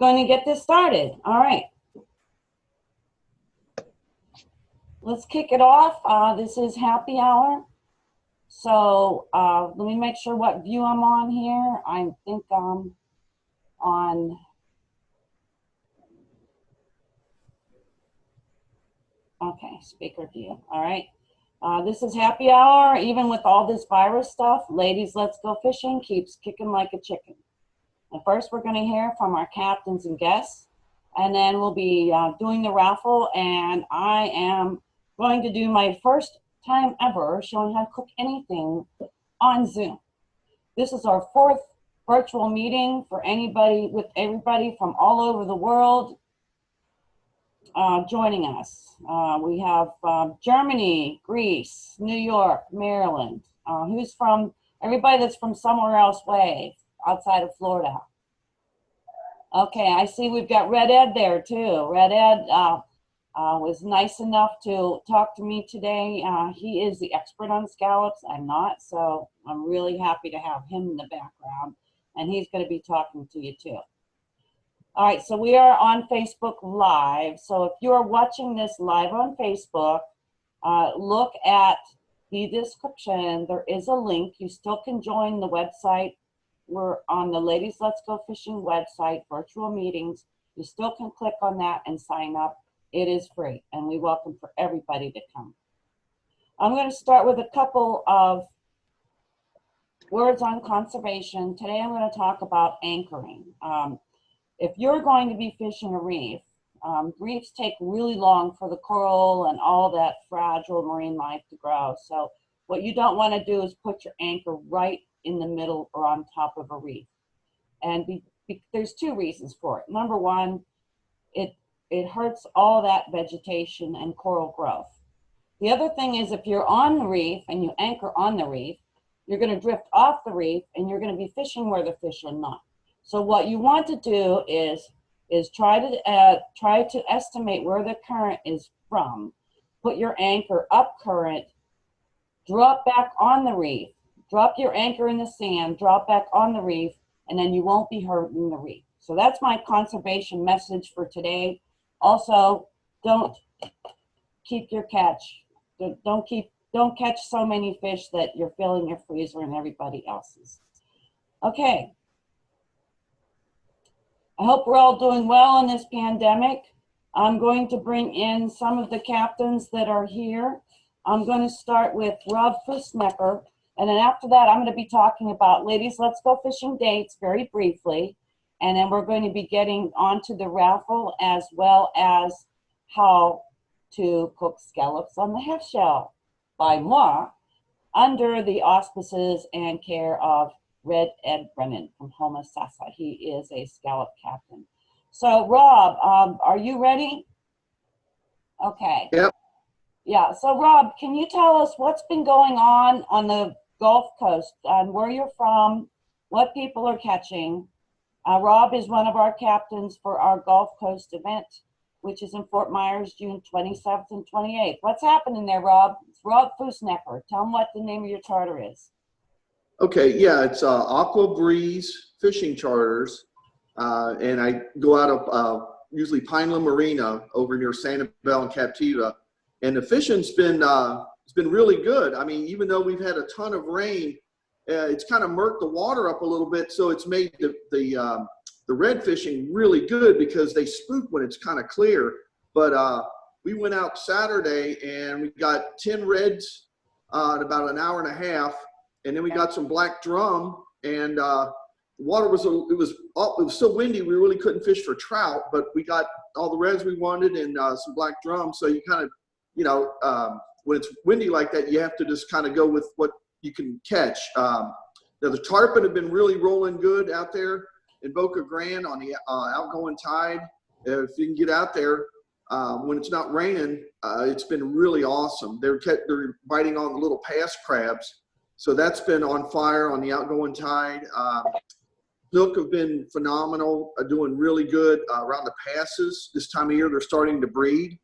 going to get this started. All right. Let's kick it off. This is happy hour. So let me make sure what view I'm on here. I think I'm on. Okay, speaker view. All right. This is happy hour. Even with all this virus stuff, ladies, let's go fishing keeps kicking like a chicken. And first, we're going to hear from our captains and guests, and then we'll be doing the raffle. And I am going to do my first time ever showing how to cook anything on Zoom. This is our 4th virtual meeting for everybody from all over the world joining us. We have Germany, Greece, New York, Maryland. Who's from? Everybody that's from somewhere else outside of Florida. Okay, I see we've got Red Ed there too. Red Ed was nice enough to talk to me today. He is the expert on scallops. I'm not, so I'm really happy to have him in the background, and he's going to be talking to you too. All right, so we are on Facebook Live. So if you're watching this live on Facebook, look at the description. There is a link. You still can join the website. We're on the Ladies Let's Go Fishing website, virtual meetings. You still can click on that and sign up. It is free, and we welcome for everybody to come. I'm going to start with a couple of words on conservation. Today I'm going to talk about anchoring. If you're going to be fishing a reef, reefs take really long for the coral and all that fragile marine life to grow. So what you don't want to do is put your anchor right in the middle or on top of a reef. And there's 2 reasons for it. Number one, it hurts all that vegetation and coral growth. The other thing is, if you're on the reef and you anchor on the reef, you're going to drift off the reef and you're going to be fishing where the fish are not. So what you want to do is try to estimate where the current is from. Put your anchor up current, drop back on the reef, drop your anchor in the sand, drop back on the reef, and then you won't be hurting the reef. So that's my conservation message for today. Also, don't keep your catch. Don't catch so many fish that you're filling your freezer and everybody else's. Okay. I hope we're all doing well in this pandemic. I'm going to bring in some of the captains that are here. I'm going to start with Rob Fussnecker, and then after that, I'm going to be talking about Ladies Let's Go Fishing dates very briefly, and then we're going to be getting onto the raffle as well as how to cook scallops on the half shell by moi under the auspices and care of Red Ed Brennan from Homosassa. He is a scallop captain. So Rob, are you ready? Okay. Yep. Yeah, so Rob, can you tell us what's been going on the Gulf Coast and where you're from, what people are catching? Rob is one of our captains for our Gulf Coast event, which is in Fort Myers, June 27th and 28th. What's happening there, Rob? It's Rob Fussnecker. Tell them what the name of your charter is. Okay, yeah, it's Aqua Breeze Fishing Charters, and I go out of usually Pineland Marina over near Sanibel and Captiva, and the fishing's been it's been really good. I mean, even though we've had a ton of rain, it's kind of murked the water up a little bit, so it's made the red fishing really good because they spook when it's kind of clear. But we went out Saturday and we got 10 reds in about an hour and a half. And then we got some black drum, and the water was it was so windy we really couldn't fish for trout, but we got all the reds we wanted and some black drum. So you kind of, you know, when it's windy like that, you have to just kind of go with what you can catch. Now the tarpon have been really rolling good out there in Boca Grande on the outgoing tide. If you can get out there when it's not raining, it's been really awesome. They're biting on the little pass crabs. So that's been on fire on the outgoing tide. Snook have been phenomenal, doing really good around the passes. This time of year, they're starting to breed.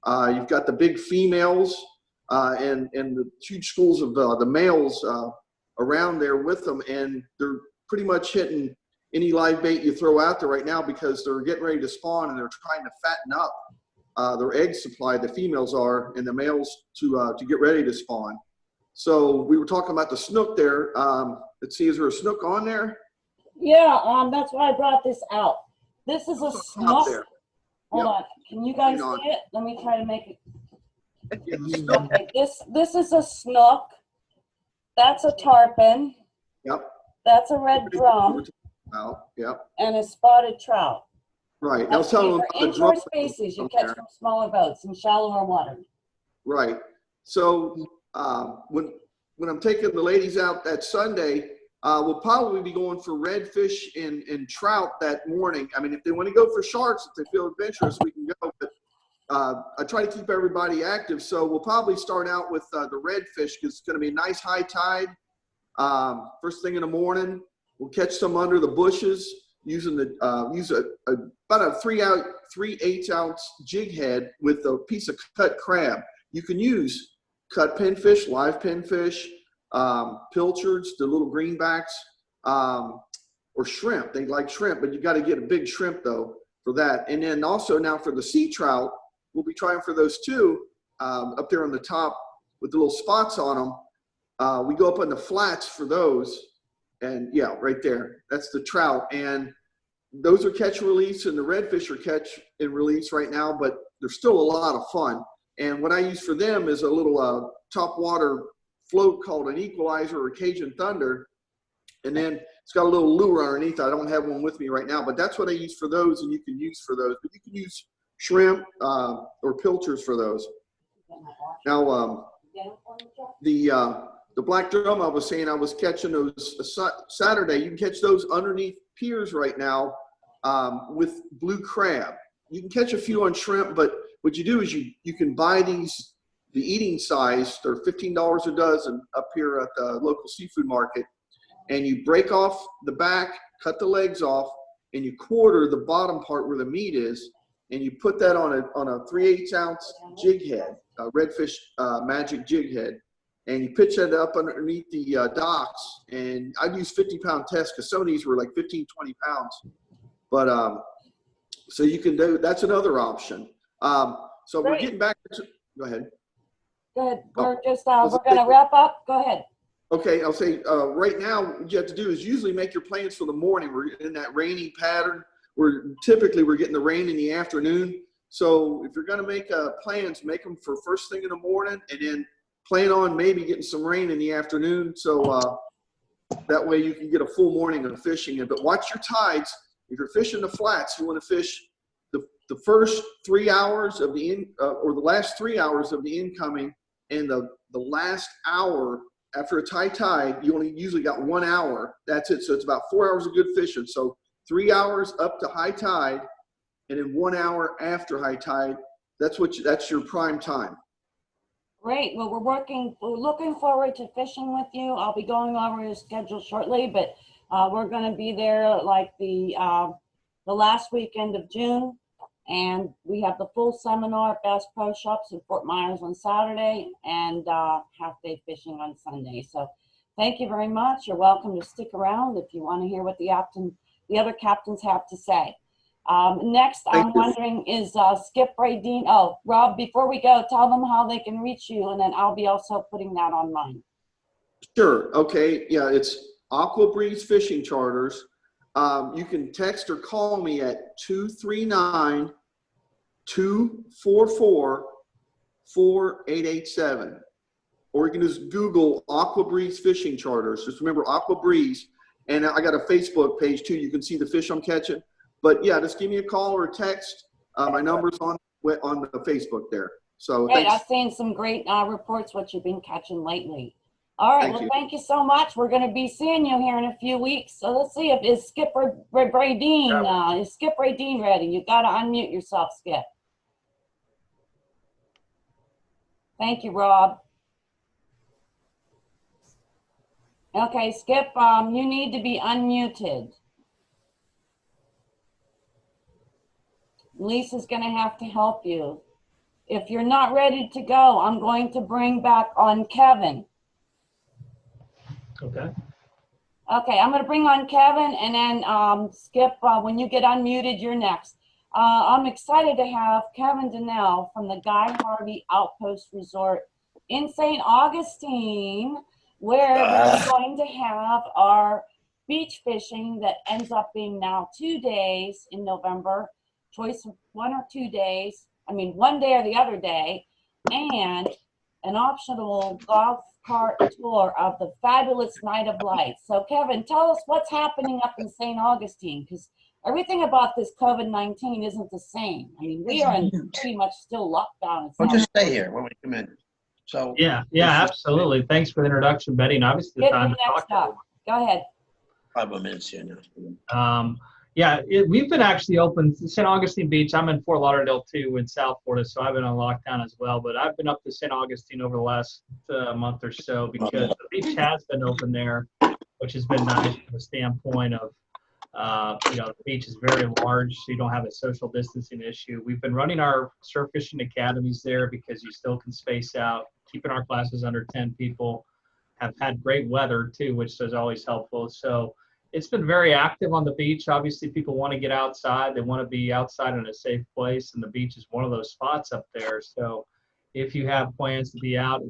You've got the big females and the huge schools of the males around there with them, and they're pretty much hitting any live bait you throw out there right now, because they're getting ready to spawn and they're trying to fatten up their egg supply, the females are, and the males to get ready to spawn. So we were talking about the snook there. Let's see, is there a snook on there? Yeah, that's why I brought this out. This is a snook. There. Hold Yep. on. Can you guys Hang on. see it? Let me try to make it. Yeah, the snook. Okay, this is a snook. That's a tarpon. Yep. That's a red drum. Yep. And a spotted trout. Right. I was telling them about the inshore drum species you from catch there. from smaller boats in shallower water. Right. So when I'm taking the ladies out that Sunday, we'll probably be going for redfish and trout that morning. I mean, if they want to go for sharks, if they feel adventurous, we can go. But I try to keep everybody active. So we'll probably start out with the redfish, because it's going to be a nice high tide. First thing in the morning, we'll catch some under the bushes using use about a 3/8 ounce jig head with a piece of cut crab. You can use cut pinfish, live pinfish, pilchards, the little greenbacks, or shrimp. They like shrimp, but you got to get a big shrimp though for that. And then also now for the sea trout, we'll be trying for those too, up there on the top with the little spots on them. We go up on the flats for those, and yeah, right there, that's the trout. And those are catch and release, and the redfish are catch and release right now, but they're still a lot of fun. And what I use for them is a little top water float called an equalizer or Cajun Thunder. And then it's got a little lure underneath. I don't have one with me right now, but that's what I use for those, and you can use for those. But you can use shrimp or pilchards for those. Now, the black drum I was saying, I was catching those Saturday. You can catch those underneath piers right now with blue crab. You can catch a few on shrimp, but what you do is you can buy these, the eating size. They're $15 a dozen up here at the local seafood market. And you break off the back, cut the legs off, and you quarter the bottom part where the meat is, and you put that on a 3/8 ounce jig head, a redfish magic jig head, and you pitch that up underneath the docks. And I'd use 50-pound tests, because some of these were like 15, 20 pounds. But so you can do, that's another option. So we're getting back to, go ahead. Good. We're just we're gonna wrap up. Go ahead. Okay, I'll say right now what you have to do is usually make your plans for the morning. We're in that rainy pattern. We're getting the rain in the afternoon. So if you're going to make plans, make them for first thing in the morning, and then plan on maybe getting some rain in the afternoon. So that way you can get a full morning of fishing. But watch your tides. If you're fishing the flats, you want to fish the first 3 hours of the or the last 3 hours of the incoming, and the last hour. After a high tide, you only usually got 1 hour. That's it. So it's about 4 hours of good fishing. So 3 hours up to high tide, and then 1 hour after high tide. That's your prime time. Great. Well, we're looking forward to fishing with you. I'll be going over your schedule shortly, but we're going to be there like the last weekend of June. And we have the full seminar at Bass Pro Shops in Fort Myers on Saturday, and half-day fishing on Sunday. So thank you very much. You're welcome to stick around if you want to hear what the other captains have to say. Next, I'm wondering, is Skip Radine. Oh, Rob, before we go, tell them how they can reach you, and then I'll be also putting that on mine. Sure. Okay. Yeah, it's Aqua Breeze Fishing Charters. You can text or call me at 239-244-4887. Or you can just Google Aqua Breeze Fishing Charters. Just remember Aqua Breeze. And I got a Facebook page too. You can see the fish I'm catching. But yeah, just give me a call or a text. My number's on the Facebook there. So great. thanks. I've seen some great reports what you've been catching lately. All right. Thank you so much. We're going to be seeing you here in a few weeks. So let's see if is Skip Radine. Is Skip Radine ready? You got to unmute yourself, Skip. Thank you, Rob. Okay, Skip, you need to be unmuted. Lisa's going to have to help you. If you're not ready to go, I'm going to bring back on Kevin. Okay. Okay, I'm going to bring on Kevin, and then Skip, when you get unmuted, you're next. I'm excited to have Kevin Donnell from the Guy Harvey Outpost Resort in St. Augustine, where we're going to have our beach fishing that ends up being now 2 days in November, choice of 1 or 2 days, I mean 1 day or the other day, and an optional golf cart tour of the fabulous Night of Lights. So Kevin, tell us what's happening up in St. Augustine, because everything about this COVID-19 isn't the same. I mean, we are in pretty much still lockdown. Well, just stay here when we come in. So yeah, absolutely. Thanks for the introduction, Betty, and obviously the Get time the to talk next to up. everyone. Go ahead. 5 more minutes here now. Yeah, we've been actually open St. Augustine Beach. I'm in Fort Lauderdale too, in South Florida, so I've been on lockdown as well. But I've been up to St. Augustine over the last month or so because the beach has been open there, which has been nice from the standpoint of, the beach is very large, so you don't have a social distancing issue. We've been running our surf fishing academies there because you still can space out, keeping our classes under 10 people. Have had great weather too, which is always helpful. So it's been very active on the beach. Obviously, people want to get outside. They want to be outside in a safe place, and the beach is one of those spots up there. So if you have plans to be out,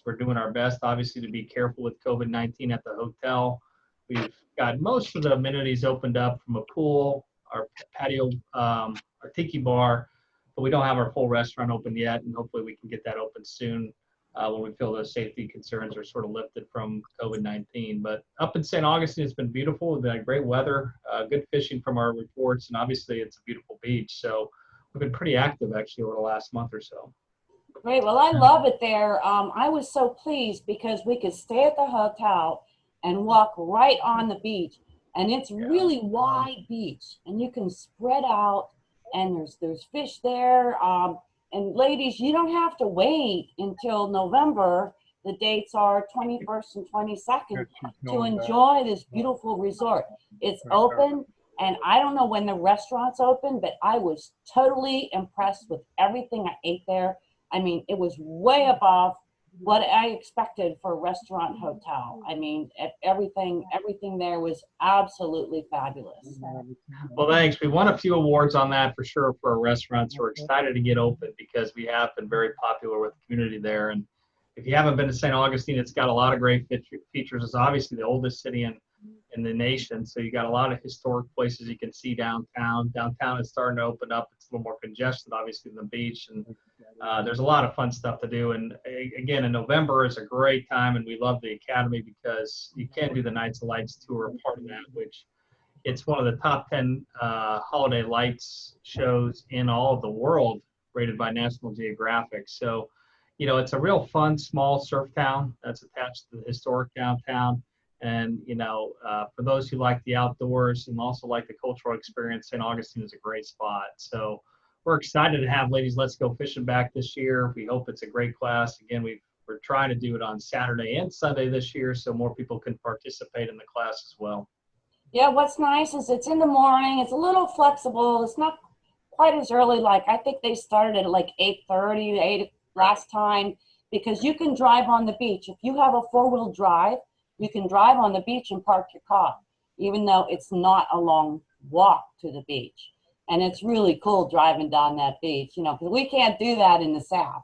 we're doing our best, obviously, to be careful with COVID-19 at the hotel. We've got most of the amenities opened up, from a pool, our patio, our tiki bar, but we don't have our full restaurant open yet, and hopefully we can get that open soon. When we feel those safety concerns are sort of lifted from COVID-19. But up in St. Augustine, it's been beautiful. We've had great weather, good fishing from our reports, and obviously it's a beautiful beach. So we've been pretty active actually over the last month or so. Great. Well, I love it there. I was so pleased because we could stay at the hotel and walk right on the beach. And it's really wide beach, and you can spread out, and there's fish there. And ladies, you don't have to wait until November. The dates are 21st and 22nd to enjoy this beautiful resort. It's open, and I don't know when the restaurant's open, but I was totally impressed with everything I ate there. I mean, it was way above what I expected for a restaurant hotel. I mean, everything there was absolutely fabulous. Well, thanks. We won a few awards on that for sure for our restaurants. We're excited to get open because we have been very popular with the community there. And if you haven't been to St. Augustine, it's got a lot of great features. It's obviously the oldest city in the nation, so you got a lot of historic places you can see downtown. Downtown is starting to open up. It's a little more congested, obviously, than the beach, and there's a lot of fun stuff to do. And again, in November is a great time, and we love the Academy because you can do the Nights of Lights tour, part of that, which it's one of the top 10 holiday lights shows in all of the world, rated by National Geographic. So, it's a real fun, small surf town that's attached to the historic downtown. And, for those who like the outdoors and also like the cultural experience, St. Augustine is a great spot. So we're excited to have Ladies Let's Go Fishing back this year. We hope it's a great class. Again, we're trying to do it on Saturday and Sunday this year so more people can participate in the class as well. Yeah, what's nice is it's in the morning. It's a little flexible. It's not quite as early. Like, I think they started at like 8:30, 8 last time, because you can drive on the beach. If you have a four-wheel drive, you can drive on the beach and park your car, even though it's not a long walk to the beach. And it's really cool driving down that beach, because we can't do that in the South.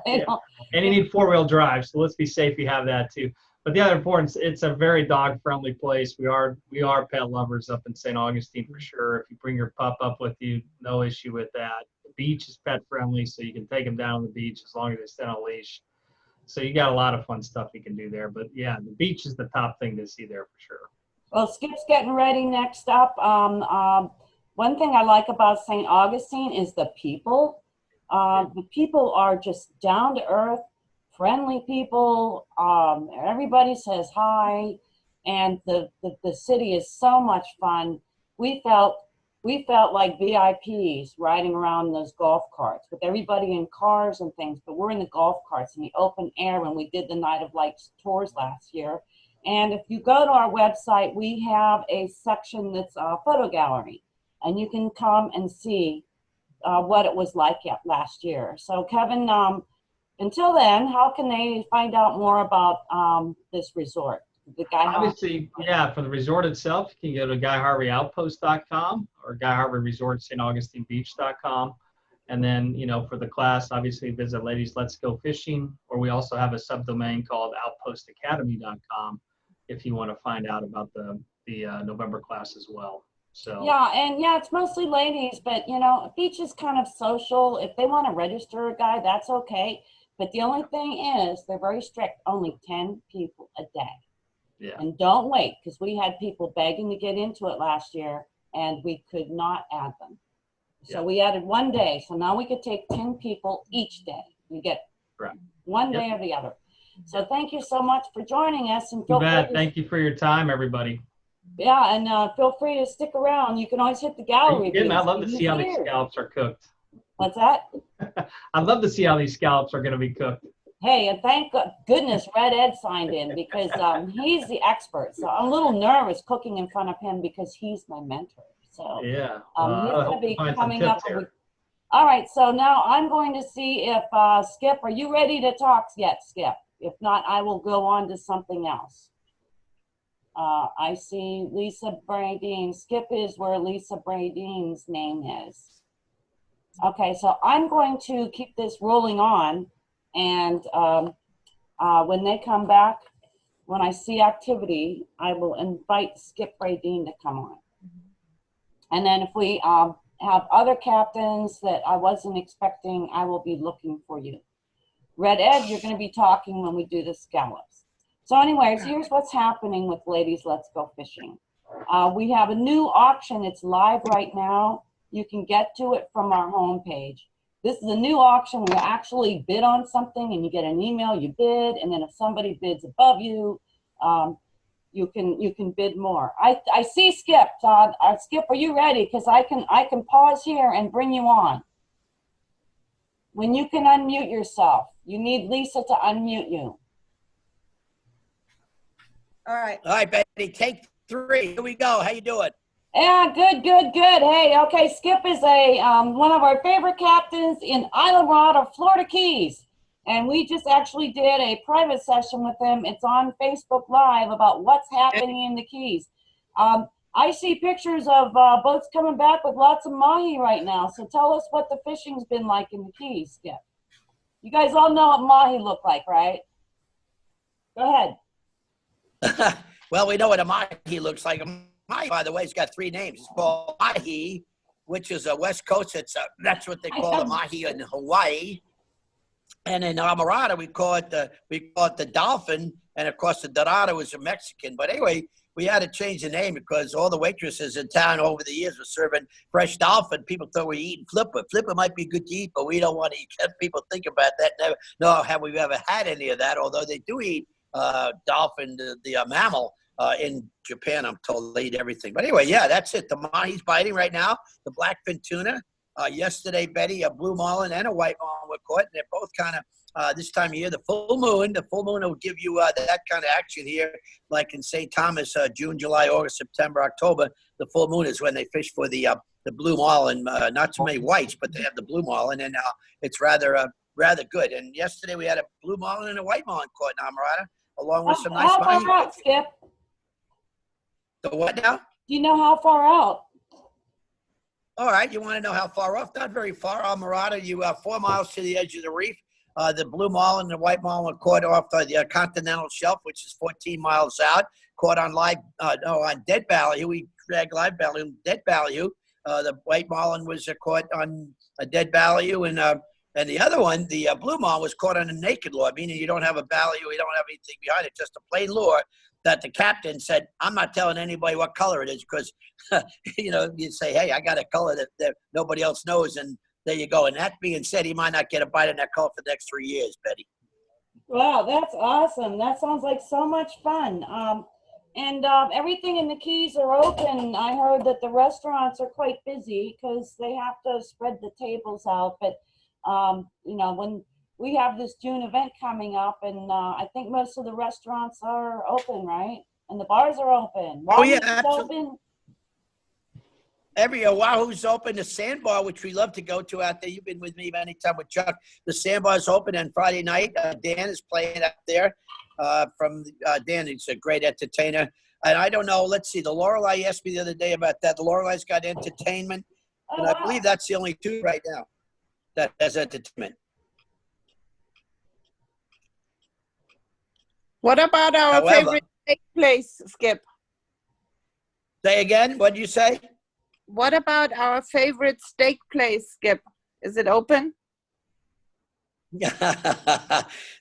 Yeah. And you need four-wheel drive, so let's be safe. You have that too. But the other important, it's a very dog-friendly place. We are pet lovers up in St. Augustine for sure. If you bring your pup up with you, no issue with that. The beach is pet-friendly, so you can take them down on the beach as long as they stay on a leash. So you got a lot of fun stuff you can do there. But yeah, the beach is the top thing to see there for sure. Well, Skip's getting ready next up. One thing I like about St. Augustine is the people. The people are just down to earth, friendly people. Everybody says hi, and the city is so much fun. We felt like VIPs riding around those golf carts with everybody in cars and things, but we're in the golf carts in the open air when we did the Night of Lights tours last year. And if you go to our website, we have a section that's a photo gallery, and you can come and see what it was like last year. So Kevin, until then, how can they find out more about this resort? The guy Harvey. Obviously, yeah, for the resort itself, you can go to GuyHarveyOutpost.com or GuyHarveyResortSt.AugustineBeach.com. And then, you know, for the class, obviously visit Ladies Let's Go Fishing, or we also have a subdomain called OutpostAcademy.com if you want to find out about the November class as well. So Yeah, and yeah, it's mostly ladies, but you know, a beach is kind of social. If they want to register a guy, that's okay. But the only thing is, they're very strict. Only 10 people a day. yeah, And don't wait, because we had people begging to get into it last year, and we could not add them. So Yeah. we added one day. So now we could take 10 people each day. You get Correct. one Yep. day or the other. So thank you so much for joining us. And you feel bet. free, Thank you for your time, everybody. yeah, and feel free to stick around. You can always hit the gallery. Again, I'd views. love to see how these Here. scallops are cooked. What's that? I'd love to see how these scallops are going to be cooked. Hey, and thank goodness Red Ed signed in, because he's the expert. So I'm a little nervous cooking in front of him because he's my mentor. So Yeah. he's I going hope to to be find some coming up. tips here. All right, so now I'm going to see if Skip, are you ready to talk yet, Skip? If not, I will go on to something else. I see Lisa Bradine. Skip is where Lisa Bradine's name is. Okay, so I'm going to keep this rolling on, and when they come back, when I see activity, I will invite Skip Bradine to come on. And then if we have other captains that I wasn't expecting, I will be looking for you. Red Ed, you're going to be talking when we do the scallops. So anyways, here's what's happening with Ladies Let's Go Fishing. We have a new auction. It's live right now. You can get to it from our homepage. This is a new auction where you actually bid on something and you get an email, you bid, and then if somebody bids above you, you can bid more. I see Skip, Todd. Skip, are you ready? Because I can pause here and bring you on. When you can unmute yourself, you need Lisa to unmute you. All right. All right, Betty, take 3. Here we go. How you doing? Yeah, good. Hey, okay, Skip is one of our favorite captains in Islamorada, Florida Keys. And we just actually did a private session with him. It's on Facebook Live about what's happening in the Keys. I see pictures of boats coming back with lots of mahi right now. So tell us what the fishing's been like in the Keys, Skip. You guys all know what mahi look like, right? Go ahead. Well, we know what a mahi looks like. A mahi, by the way, it's got 3 names. It's called mahi, which is a West Coast. That's what they call a mahi in Hawaii. And in Amarada, we call it the dolphin, and of course the dorado is a Mexican. But anyway, we had to change the name because all the waitresses in town over the years were serving fresh dolphin. People thought we were eating flipper. Flipper might be good to eat, but we don't want to eat. People think about that. Never know have we ever had any of that. Although they do eat dolphin, the mammal. In Japan, I'm told they eat everything. But anyway, yeah, that's it. The mahi's biting right now. The blackfin tuna. Yesterday, Betty, a blue marlin and a white marlin were caught, and they're both kind of this time of year. The full moon will give you that kind of action here, like in St. Thomas, June, July, August, September, October. The full moon is when they fish for the blue marlin. Not so many whites, but they have the blue marlin, and it's rather good. And yesterday we had a blue marlin and a white marlin caught in Amarada, along with some nice How mahi. far out, Skip? The what now? Do you know how far out? All right, you want to know how far off? Not very far. Amarada, you are 4 miles to the edge of the reef. The blue marlin and the white marlin were caught off the continental shelf, which is 14 miles out. Caught on on dead value. We drag live value, dead value. The white marlin was caught on a dead value, and the other one, the blue marlin, was caught on a naked lure, meaning you don't have a value, you don't have anything behind it, just a plain lure. That the captain said, I'm not telling anybody what color it is because, you say, hey, I got a color that nobody else knows, and there you go. And that being said, he might not get a bite in that color for the next 3 years, Betty. Wow, that's awesome. That sounds like so much fun. And everything in the Keys are open. I heard that the restaurants are quite busy because they have to spread the tables out. But, when we have this June event coming up, and I think most of the restaurants are open, right? And the bars are open. Oh, yeah, Wahoo's absolutely. open. Every Wahoo's open. The sandbar, which we love to go to out there. You've been with me anytime with Chuck. The sandbar's open on Friday night. Dan is playing out there. from Dan. He's a great entertainer. And I don't know, let's see, the Lorelei asked me the other day about that. The Lorelei's got entertainment, and I believe that's the only two right now that has entertainment. What about our However- favorite steak place, Skip? Say again, what did you say? What about our favorite steak place, Skip? Is it open?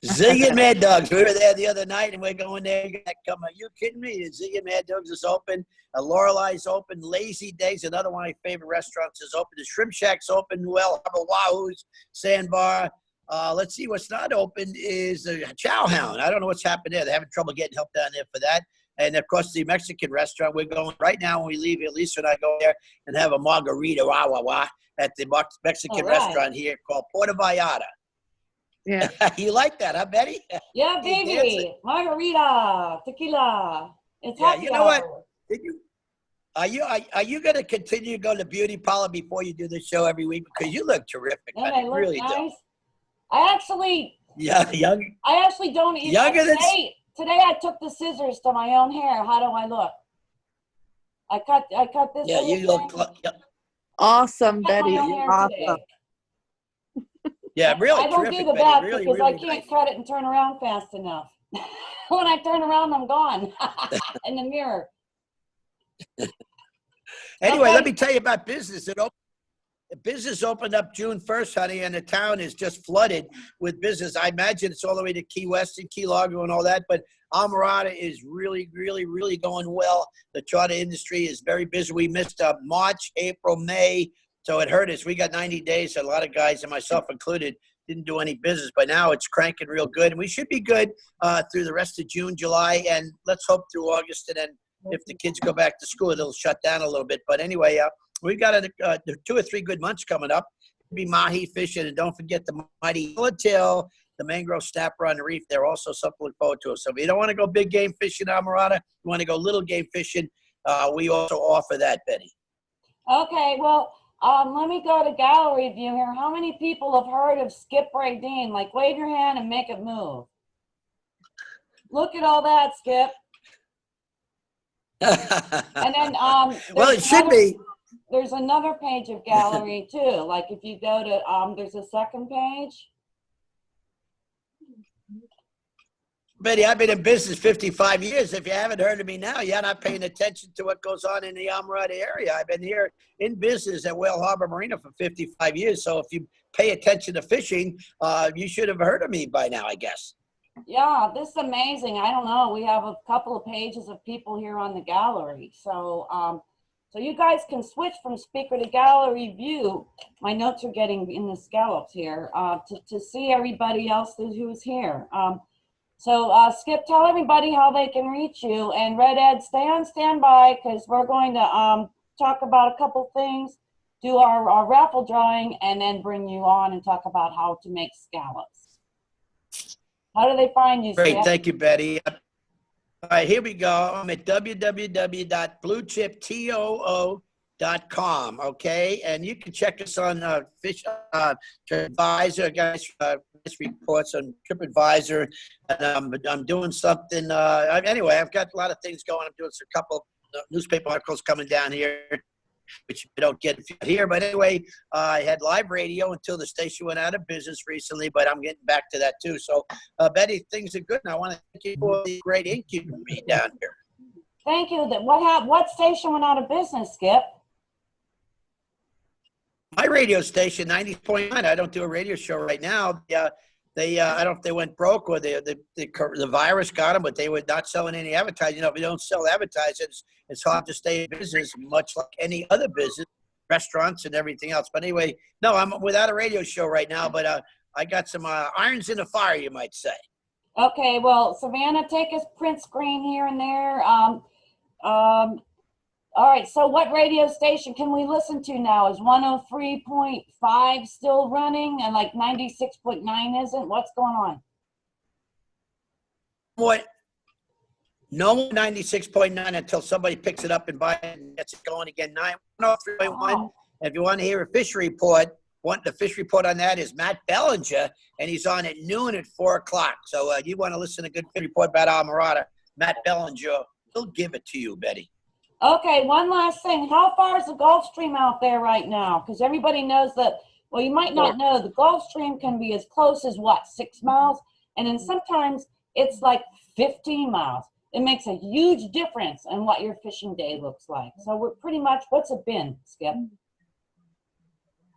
Zillion Mad Dogs. We were there the other night, and we're going there. Are you kidding me? Zillion Mad Dogs is open. Lorelei's open. Lazy Days, another one of my favorite restaurants, is open. The Shrimp Shack's open. Well, Harbor Wahoo's, Sandbar. Let's see, what's not open is the Chow Hound. I don't know what's happened there. They're having trouble getting help down there for that. And of course, the Mexican restaurant, we're going right now when we leave here. Lisa and I go there and have a margarita at the Mexican restaurant here called Puerto Vallarta. Yeah. You like that, huh, Betty? Yeah, Keep baby. dancing. Margarita, tequila. It's Yeah, happy you know what? hour. Did you? Are you going to continue to go to beauty parlor before you do the show every week? Because you look terrific. And Betty. I look Really nice. do. I actually Young. I actually don't even. Younger than- Today I took the scissors to my own hair. How do I look? I cut this. Yeah, little you look. thing. Yeah, Awesome, Cut Betty. my own hair Awesome. today. yeah, really I don't terrific, do the Betty. back Really, because really I can't nice. cut it and turn around fast enough. When I turn around, I'm gone in the mirror. Anyway, Okay. let me tell you about business. Business opened up June 1st, honey, and the town is just flooded with business. I imagine it's all the way to Key West and Key Largo and all that, but Almirada is really, really, really going well. The charter industry is very busy. We missed March, April, May, so it hurt us. We got 90 days. A lot of guys, and myself included, didn't do any business, but now it's cranking real good. And we should be good through the rest of June, July, and let's hope through August. And then if the kids go back to school, it'll shut down a little bit. But anyway, we've got 2 or 3 good months coming up. It'll be mahi fishing, and don't forget the mighty yellowtail, the mangrove snapper on the reef. They're also something to look forward to. So if you don't want to go big game fishing, Almirada, you want to go little game fishing, we also offer that, Betty. Okay, well, let me go to gallery view here. How many people have heard of Skip Radine? Like, wave your hand and make it move. Look at all that, Skip. And then, well, it should be. There's another page of gallery too. Like if you go to, there's a second page. Betty, I've been in business 55 years. If you haven't heard of me now, you're not paying attention to what goes on in the Almirada area. I've been here in business at Whale Harbor Marina for 55 years. So if you pay attention to fishing, you should have heard of me by now, I guess. Yeah, this is amazing. I don't know. We have a couple of pages of people here on the gallery. So, so you guys can switch from speaker to gallery view. My notes are getting in the scallops here to see everybody else who's here. So Skip, tell everybody how they can reach you. And Red Ed, stay on standby because we're going to talk about a couple things, do our raffle drawing, and then bring you on and talk about how to make scallops. How do they find you, Great. Skip? Thank you, Betty. All right, here we go. I'm at www.bluechiptoo.com, okay? And you can check us on Fish TripAdvisor, guys, reports on TripAdvisor. And I'm doing something. Anyway, I've got a lot of things going. I'm doing a couple newspaper articles coming down here, which you don't get if you're here. But anyway, I had live radio until the station went out of business recently, but I'm getting back to that too. So, Betty, things are good. And I want to thank you for the great ink you made down here. Thank you. What station went out of business, Skip? My radio station, 90.9. I don't do a radio show right now. They I don't know if they went broke or the virus got them, but they were not selling any advertising. You know, if you don't sell advertising, it's hard to stay in business, much like any other business, restaurants and everything else. But anyway, no, I'm without a radio show right now, but I got some irons in the fire, you might say. Okay, well, Savannah, take us print screen here and there. All right, so what radio station can we listen to now? Is 103.5 still running and like 96.9 isn't? What's going on? What? No 96.9 until somebody picks it up and buys it and gets it going again. 103.1. Oh. If you want to hear a fishery report, wanting the fish report on that is Matt Bellinger, and he's on at noon at 4 o'clock. So you want to listen to a good fish report about Almirada, Matt Bellinger, he'll give it to you, Betty. Okay, one last thing. How far is the Gulf Stream out there right now? Because everybody knows that, well, you might not know, the Gulf Stream can be as close as what, 6 miles? And then sometimes it's like 15 miles. It makes a huge difference in what your fishing day looks like. So we're pretty much, what's it been, Skip?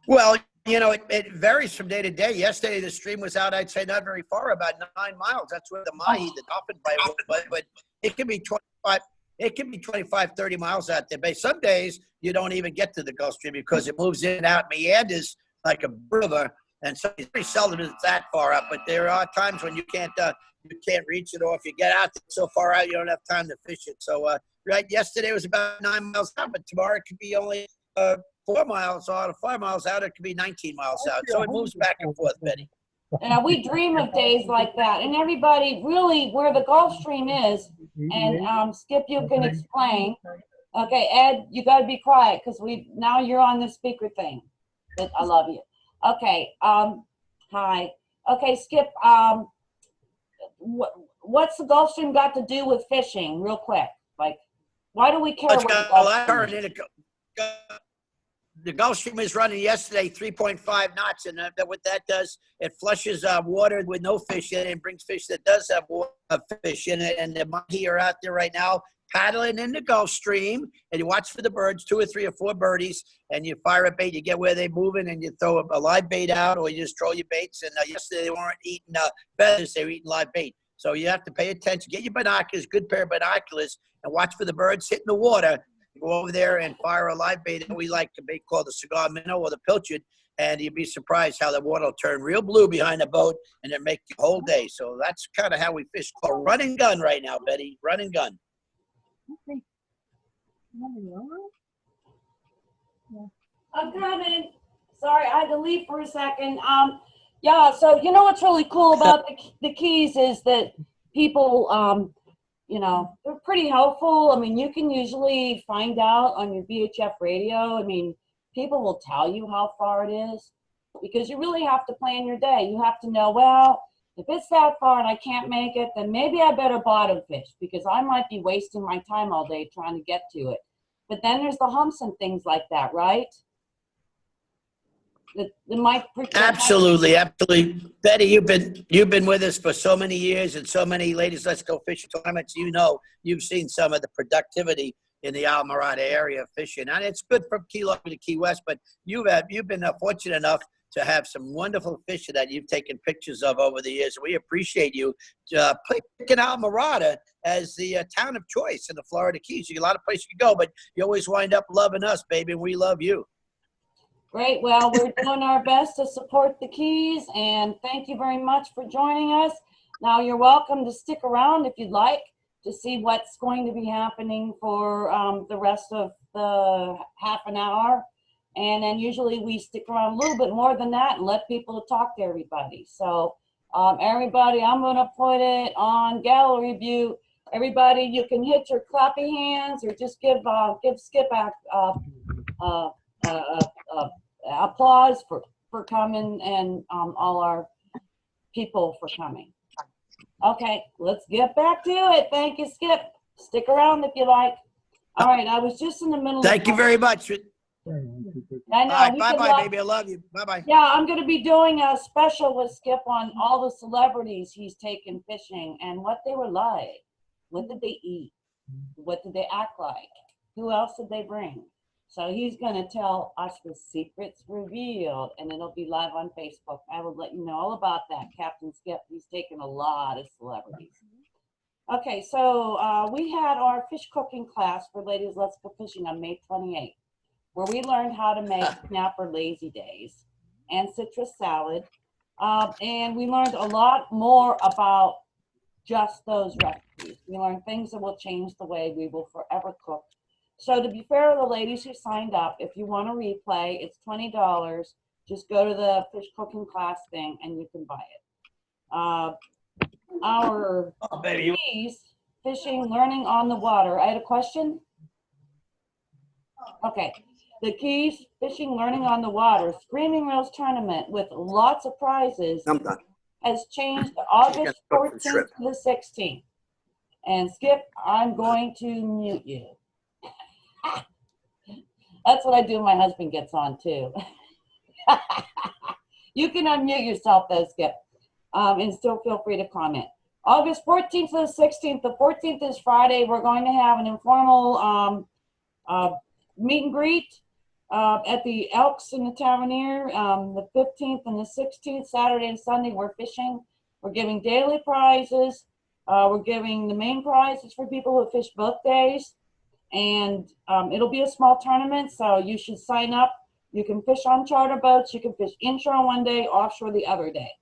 Well, you know, it varies from day to day. Yesterday, the stream was out, I'd say not very far, about 9 miles. That's where the mahi, the dolphin bite was, but it can be 25. It can be 25, 30 miles out there. But some days you don't even get to the Gulf Stream because it moves in and out, meanders like a river. And so it's very seldom it's that far up. But there are times when you can't reach it, or if you get out so far out, you don't have time to fish it. So right, yesterday was about 9 miles out, but tomorrow it could be only 4 miles out, or 5 miles out. It could be 19 miles out. So it moves back and forth, Betty. And we dream of days like that. And everybody, really, where the Gulf Stream is, and Skip, you can explain. Okay, Ed, you got to be quiet because now you're on the speaker thing. I love you. Okay, hi. Okay, Skip, what's the Gulf Stream got to do with fishing, real quick? Like, why do we care? It's got a lot of current in it. The Gulf Stream was running yesterday 3.5 knots, and what that does, it flushes water with no fish in it and brings fish that does have fish in it. And the mahi are out there right now paddling in the Gulf Stream, and you watch for the birds, 2 or 3 or 4 birdies, and you fire a bait, you get where they're moving, and you throw a live bait out, or you just throw your baits. And yesterday they weren't eating feathers, they were eating live bait. So you have to pay attention, get your binoculars, good pair of binoculars, and watch for the birds hitting the water. Go over there and fire a live bait that we like, a bait called the cigar minnow or the pilchard, and you'd be surprised how the water will turn real blue behind the boat and then make the whole day. So that's kind of how we fish. Called run and gun right now, Betty. Run and gun. Okay. I'm coming. Sorry, I had to leave for a second. Yeah, so you know what's really cool about the Keys is that people, you know, they're pretty helpful. I mean, you can usually find out on your VHF radio. I mean, people will tell you how far it is because you really have to plan your day. You have to know, well, if it's that far and I can't make it, then maybe I better bottom fish because I might be wasting my time all day trying to get to it. But then there's the humps and things like that, right? Absolutely. Betty, you've been with us for so many years, and so many ladies Let's Go Fishing tournaments. You know, you've seen some of the productivity in the Almirada area of fishing, and it's good from Key Largo to Key West. But you've been fortunate enough to have some wonderful fishing that you've taken pictures of over the years. We appreciate you picking Almirada as the town of choice in the Florida Keys. You got a lot of places you can go, but you always wind up loving us, baby, and we love you. Great. Well, we're doing our best to support the Keys, and thank you very much for joining us. Now, you're welcome to stick around if you'd like to see what's going to be happening for the rest of the half an hour. And then usually we stick around a little bit more than that and let people talk to everybody. So everybody, I'm going to put it on gallery view. Everybody, you can hit your clappy hands or just give Skip applause for coming, and all our people for coming. Okay, let's get back to it. Thank you, Skip. Stick around if you like. All right, I was just in the middle. Thank you very much. I know. All right, bye-bye, baby. I love you. Bye-bye. Yeah, I'm going to be doing a special with Skip on all the celebrities he's taken fishing and what they were like. What did they eat? What did they act like? Who else did they bring? So he's going to tell us the secrets revealed, and it'll be live on Facebook. I will let you know all about that. Captain Skip, he's taken a lot of celebrities. Okay, so we had our fish cooking class for Ladies Let's Go Fishing on May 28th, where we learned how to make snapper lazy days and citrus salad. And we learned a lot more about just those recipes. We learned things that will change the way we will forever cook. So to be fair to the ladies who signed up, if you want a replay, it's $20. Just go to the fish cooking class thing and you can buy it. Our Keys fishing, learning on the water. I had a question. Okay. the Keys Fishing Learning on the Water Screaming Reels Tournament with lots of prizes I'm done. has changed to August gonna cook 14th some shrimp. to the 16th. And Skip, I'm going to mute you. That's what I do when my husband gets on too. You can unmute yourself though, Skip, and still feel free to comment. August 14th to the 16th. The 14th is Friday. We're going to have an informal meet and greet at the Elks in the Tavernier. The 15th and the 16th, Saturday and Sunday, we're fishing. We're giving daily prizes. We're giving the main prizes for people who fish both days. And it'll be a small tournament, so you should sign up. You can fish on charter boats. You can fish inshore one day, offshore the other day.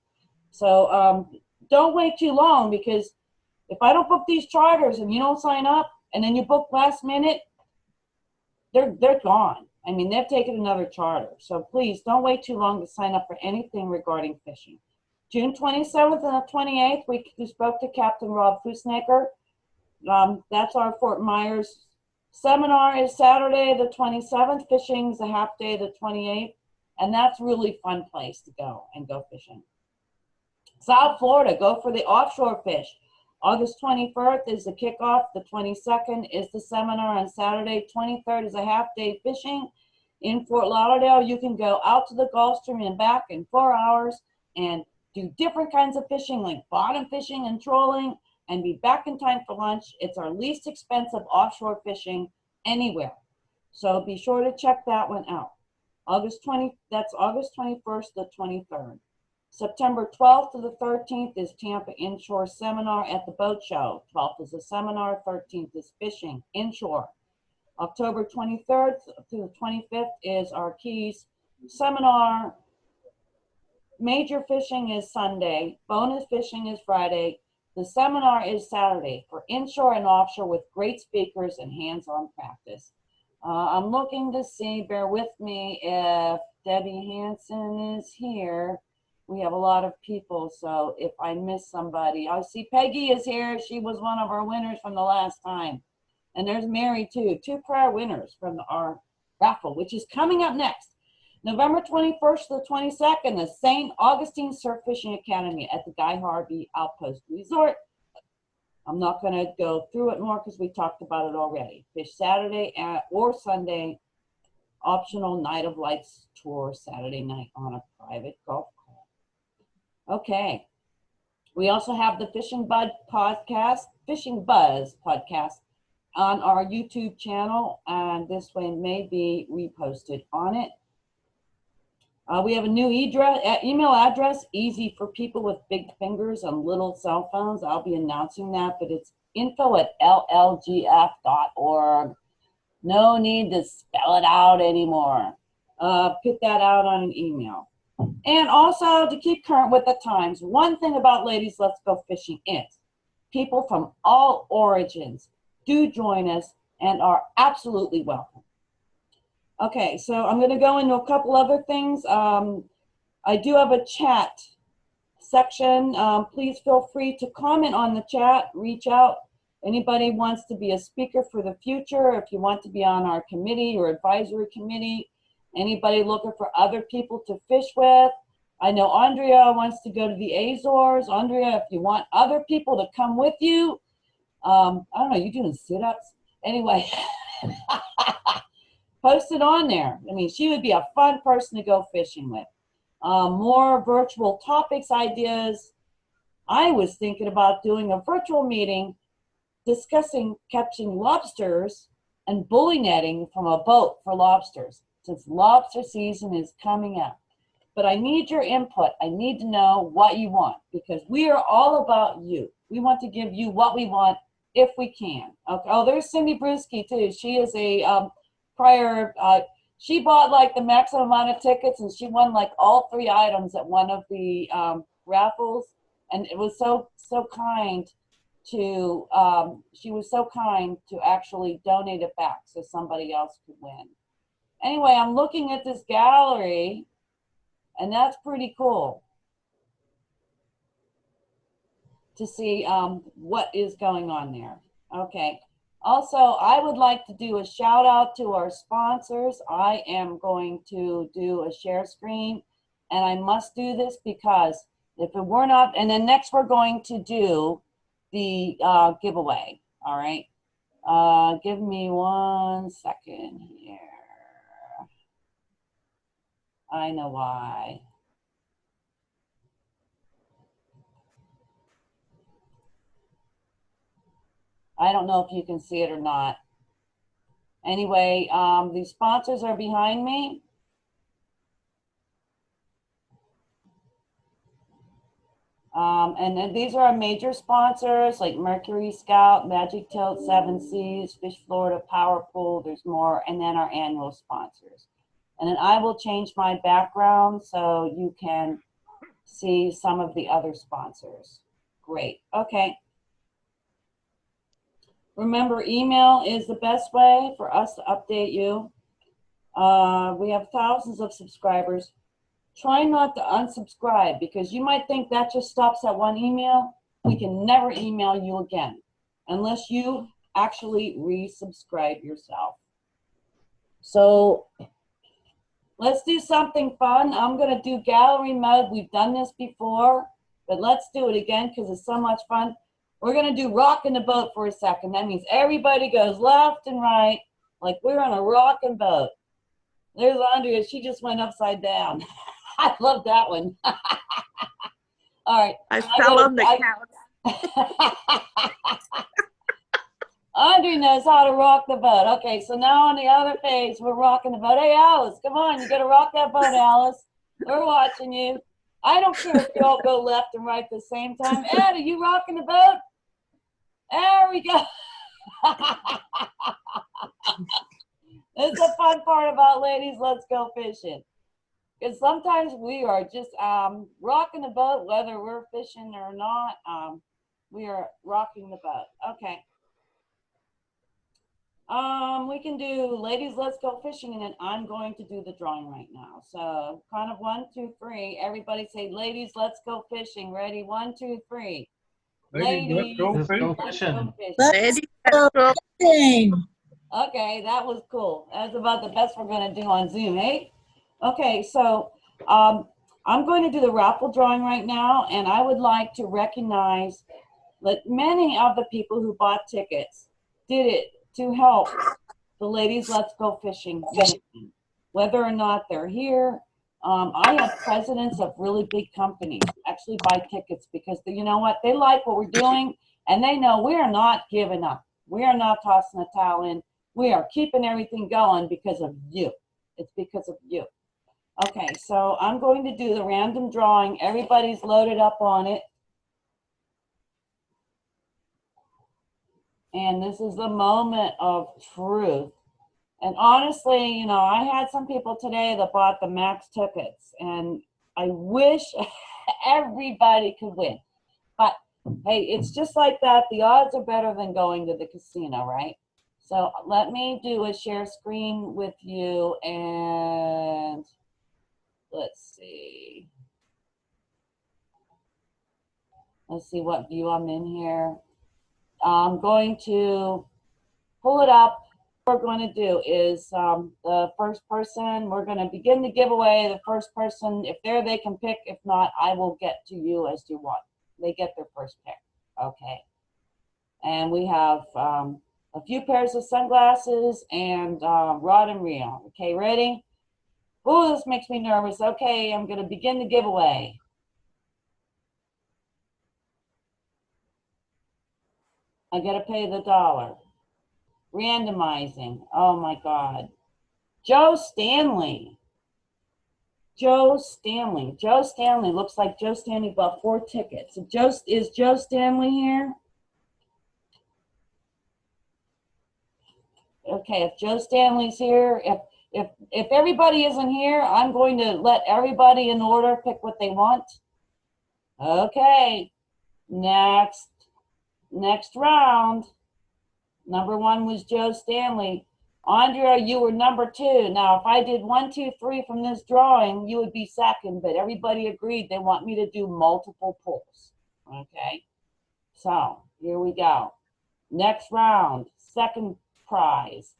So don't wait too long, because if I don't book these charters and you don't sign up and then you book last minute, they're gone. I mean, they've taken another charter. So please don't wait too long to sign up for anything regarding fishing. June 27th and the 28th, we spoke to Captain Rob Fusnaker. That's our Fort Myers seminar is Saturday the 27th. Fishing's a half day the 28th. And that's really fun place to go and go fishing. South Florida, go for the offshore fish. August 21st is the kickoff. The 22nd is the seminar on Saturday. 23rd is a half day fishing in Fort Lauderdale. You can go out to the Gulf Stream and back in 4 hours and do different kinds of fishing, like bottom fishing and trolling, and be back in time for lunch. It's our least expensive offshore fishing anywhere. So be sure to check that one out. That's August 21st to 23rd. September 12th to the 13th is Tampa Inshore Seminar at the Boat Show. 12th is a seminar, 13th is fishing inshore. October 23rd to the 25th is our Keys Seminar. Major fishing is Sunday. Bonus fishing is Friday. The seminar is Saturday for inshore and offshore with great speakers and hands-on practice. I'm looking to see, bear with me, if Debbie Hansen is here. We have a lot of people, so if I miss somebody. I see Peggy is here. She was one of our winners from the last time. And there's Mary too, 2 prior winners from our raffle, which is coming up next. November 21st to the 22nd, the St. Augustine Surf Fishing Academy at the Guy Harvey Outpost Resort. I'm not going to go through it more because we talked about it already. Fish Saturday or Sunday, optional Night of Lights tour Saturday night on a private golf cart. Okay. We also have the Fishing Buzz podcast on our YouTube channel, and this one may be reposted on it. We have a new email address, easy for people with big fingers and little cell phones. I'll be announcing that, but it's info@llgf.org. No need to spell it out anymore. Put that out on an email. And also to keep current with the times, one thing about Ladies Let's Go Fishing is people from all origins do join us and are absolutely welcome. Okay, so I'm going to go into a couple other things. I do have a chat section. Please feel free to comment on the chat, reach out. Anybody wants to be a speaker for the future, if you want to be on our committee or advisory committee, anybody looking for other people to fish with. I know Andrea wants to go to the Azores. Andrea, if you want other people to come with you, I don't know, you doing sit-ups? Anyway. Post it on there. I mean, she would be a fun person to go fishing with. More virtual topics, ideas. I was thinking about doing a virtual meeting discussing catching lobsters and bully netting from a boat for lobsters, since lobster season is coming up. But I need your input. I need to know what you want, because we are all about you. We want to give you what we want if we can. Okay. Oh, there's Cindy Brewski too. She is a she bought like the maximum amount of tickets, and she won like all 3 items at one of the raffles, and it was so kind to she was so kind to actually donate it back so somebody else could win. Anyway, I'm looking at this gallery, and that's pretty cool to see what is going on there. Okay. Also, I would like to do a shout out to our sponsors. I am going to do a share screen, and I must do this because if it were not, and then next we're going to do the giveaway. All right. Give me 1 second here. I know why. I don't know if you can see it or not. Anyway, the sponsors are behind me. And then these are our major sponsors like Mercury Scout, Magic Tilt, Seven Seas, Fish Florida, Power Pool. There's more, and then our annual sponsors. And then I will change my background so you can see some of the other sponsors. Great. Okay. Remember, email is the best way for us to update you. We have thousands of subscribers. Try not to unsubscribe because you might think that just stops at one email. We can never email you again unless you actually resubscribe yourself. So let's do something fun. I'm going to do gallery mode. We've done this before, but let's do it again because it's so much fun. We're going to do rocking the boat for a second. That means everybody goes left and right like we're on a rocking boat. There's Andrea. She just went upside down. I love that one. All right. I fell on the couch. Andrea knows how to rock the boat. Okay, so now on the other page, we're rocking the boat. Hey, Alice, come on. You got to rock that boat, Alice. We're watching you. I don't care if you all go left and right at the same time. Ed, are you rocking the boat? There we go. It's the fun part about Ladies Let's Go Fishing. Because sometimes we are just rocking the boat, whether we're fishing or not. We are rocking the boat. Okay. We can do Ladies Let's Go Fishing, and then I'm going to do the drawing right now. So kind of 1, 2, 3. Everybody say, Ladies Let's Go Fishing. Ready? 1, 2, 3. Ladies, Let's go fishing. Ladies, let's go fishing. Okay, that was cool. That's about the best we're going to do on Zoom, eh? Okay, so I'm going to do the raffle drawing right now, and I would like to recognize that many of the people who bought tickets did it to help the Ladies Let's Go Fishing mission, whether or not they're here. I have presidents of really big companies actually buy tickets because you know what? They like what we're doing, and they know we are not giving up. We are not tossing the towel in. We are keeping everything going because of you. It's because of you. Okay, so I'm going to do the random drawing. Everybody's loaded up on it. And this is the moment of truth. And honestly, you know, I had some people today that bought the max tickets, and I wish everybody could win. But hey, it's just like that. The odds are better than going to the casino, right? So let me do a share screen with you, and let's see. Let's see what view I'm in here. I'm going to pull it up. What we're going to do is the first person, we're going to begin the giveaway. The first person, if they're, they can pick. If not, I will get to you as you want. They get their first pick. Okay. And we have a few pairs of sunglasses and rod and reel. Okay, ready? Oh, this makes me nervous. Okay, I'm going to begin the giveaway. I got to pay the $1. Randomizing. Oh my God. Joe Stanley. Joe Stanley. Joe Stanley. Looks like Joe Stanley bought 4 tickets. So is Joe Stanley here? Okay, if Joe Stanley's here, if everybody isn't here, I'm going to let everybody in order pick what they want. Okay. Next round. Number 1 was Joe Stanley. Andrea, you were number 2. Now, if I did 1, 2, 3 from this drawing, you would be second, but everybody agreed they want me to do multiple pulls. Okay, so here we go. Next round, second prize.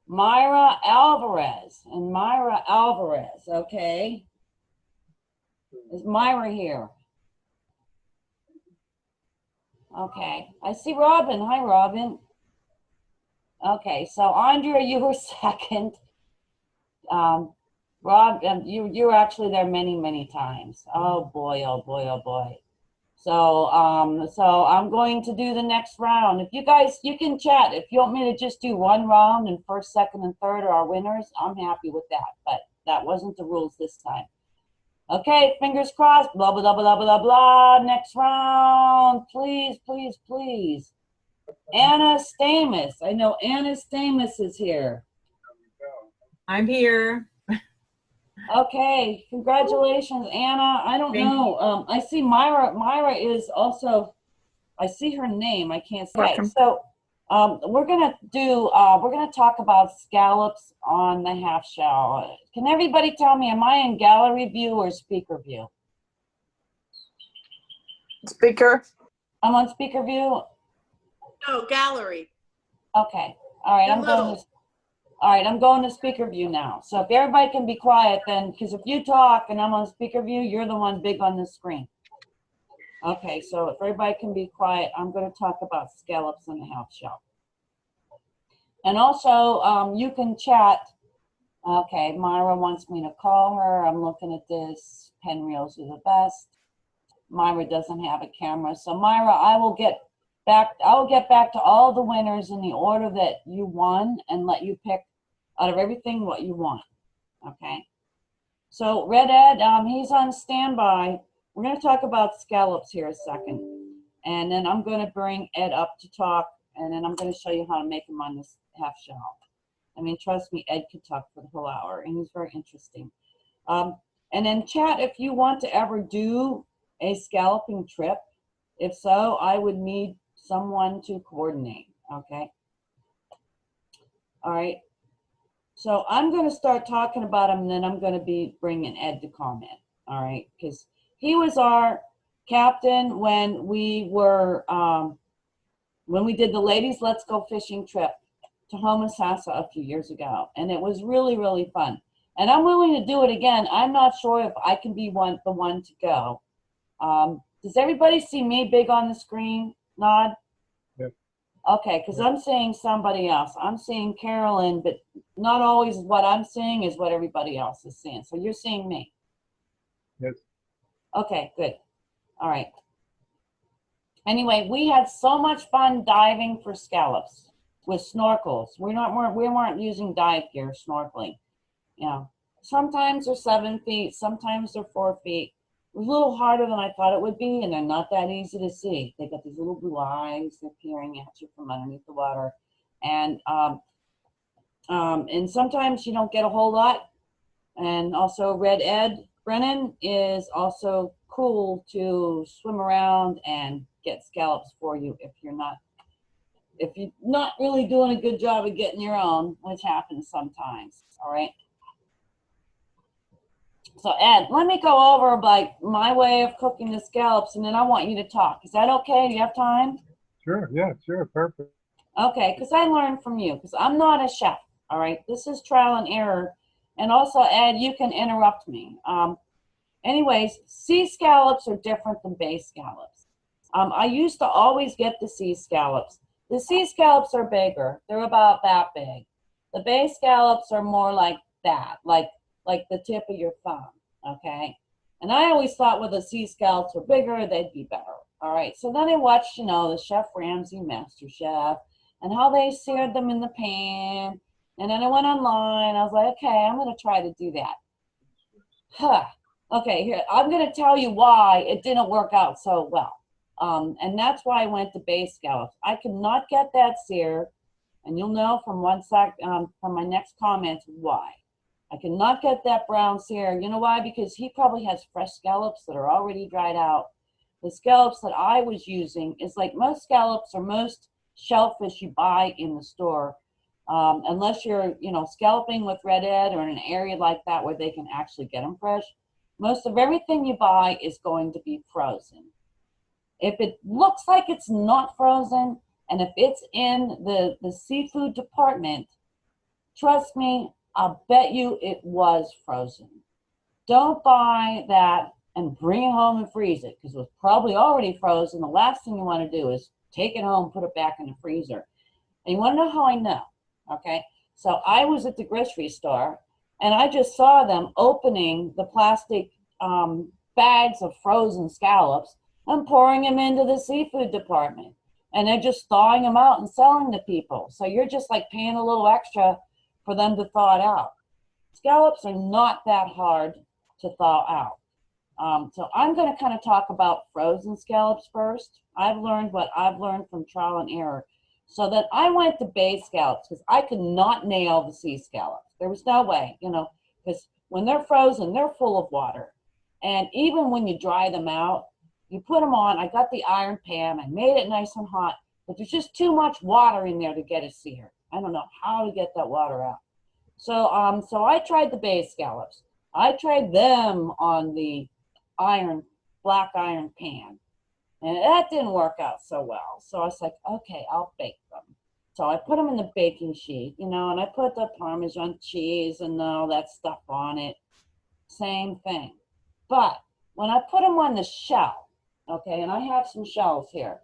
Myra Alvarez. And Myra Alvarez, okay. Is Myra here? Okay. I see Robin. Hi, Robin. Okay, so Andrea, you were second. Rob, you were actually there many, many times. Oh boy, oh boy, oh boy. So I'm going to do the next round. If you guys, you can chat. If you want me to just do one round and first, second, and third are our winners, I'm happy with that. But that wasn't the rules this time. Okay, fingers crossed. Blah, blah, blah, blah, blah, blah. Next round. Please, please, please. Anna Stamus. I know Anna Stamus is here. I'm here. Okay, congratulations, Anna. I don't know. I see Myra. Myra is also, I see her name. I can't say. Welcome. So we're gonna talk about scallops on the half shell. Can everybody tell me, am I in gallery view or speaker view? Speaker. I'm on speaker view. No, gallery. Okay. All right. I'm going to speaker view now. So if everybody can be quiet, then, because if you talk and I'm on speaker view, you're the one big on the screen. Okay. So if everybody can be quiet, I'm going to talk about scallops on the half shell. And also, you can chat. Okay. Myra wants me to call her. I'm looking at this. Pen reels are the best. Myra doesn't have a camera. So Myra, I will get back to all the winners in the order that you won and let you pick out of everything what you want. Okay. So Red Ed, he's on standby. We're going to talk about scallops here a second. And then I'm going to bring Ed up to talk. And then I'm going to show you how to make them on this half shell. I mean, trust me, Ed could talk for the whole hour. And he's very interesting. And then chat, if you want to ever do a scalloping trip. If so, I would need someone to coordinate, okay? All right. So I'm going to start talking about him, and then I'm going to be bringing Ed to comment, all right? Because he was our captain when we were, when we did the Ladies Let's Go Fishing trip to Homosassa a few years ago, and it was really, really fun. And I'm willing to do it again. I'm not sure if I can be the one to go. Does everybody see me big on the screen? Nod? Yep. Okay, because I'm seeing somebody else. I'm seeing Carolyn, but not always what I'm seeing is what everybody else is seeing. So you're seeing me? Yes. Okay, good. All right. Anyway, we had so much fun diving for scallops with snorkels. We weren't using dive gear, snorkeling. You know, sometimes they're 7 feet, sometimes they're 4 feet. It was a little harder than I thought it would be, and they're not that easy to see. They got these little blue eyes. They're peering at you from underneath the water. And sometimes you don't get a whole lot. And also Red Ed Brennan is also cool to swim around and get scallops for you if you're not really doing a good job of getting your own, which happens sometimes, all right? So Ed, let me go over like my way of cooking the scallops, and then I want you to talk. Is that okay? Do you have time? Sure. Yeah, sure. Perfect. Okay, because I learned from you, because I'm not a chef, all right? This is trial and error. And also, Ed, you can interrupt me. Anyways, sea scallops are different than bay scallops. I used to always get the sea scallops. The sea scallops are bigger. They're about that big. The bay scallops are more like that, like the tip of your thumb, okay? And I always thought, well, the sea scallops were bigger, they'd be better, all right? So then I watched, you know, the Chef Ramsay Master Chef and how they seared them in the pan. And then I went online, I was like, okay, I'm gonna try to do that. Huh. Okay, here, I'm gonna tell you why it didn't work out so well. And that's why I went to bay scallops. I cannot get that seared, and you'll know from from my next comments why. I cannot get that brown sear. You know why? Because he probably has fresh scallops that are already dried out. The scallops that I was using is like most scallops or most shellfish you buy in the store, unless you're, you know, scalloping with Red Ed or in an area like that where they can actually get them fresh. Most of everything you buy is going to be frozen. If it looks like it's not frozen, and if it's in the seafood department, trust me, I'll bet you it was frozen. Don't buy that and bring it home and freeze it, because it was probably already frozen. The last thing you want to do is take it home, put it back in the freezer. And you want to know how I know? Okay, so I was at the grocery store, and I just saw them opening the plastic bags of frozen scallops and pouring them into the seafood department. And they're just thawing them out and selling to people. So you're just like paying a little extra for them to thaw it out. Scallops are not that hard to thaw out. So I'm going to kind of talk about frozen scallops first. I've learned what I've learned from trial and error. So that I went to bay scallops because I could not nail the sea scallops. There was no way, you know, because when they're frozen, they're full of water. And even when you dry them out, you put them on. I got the iron pan. I made it nice and hot, but there's just too much water in there to get it seared. I don't know how to get that water out. So, so I tried the bay scallops. I tried them on the black iron pan. And that didn't work out so well. So I was like, okay, I'll bake them. So I put them in the baking sheet, you know, and I put the Parmesan cheese and all that stuff on it. Same thing. But when I put them on the shell, okay, and I have some shells here.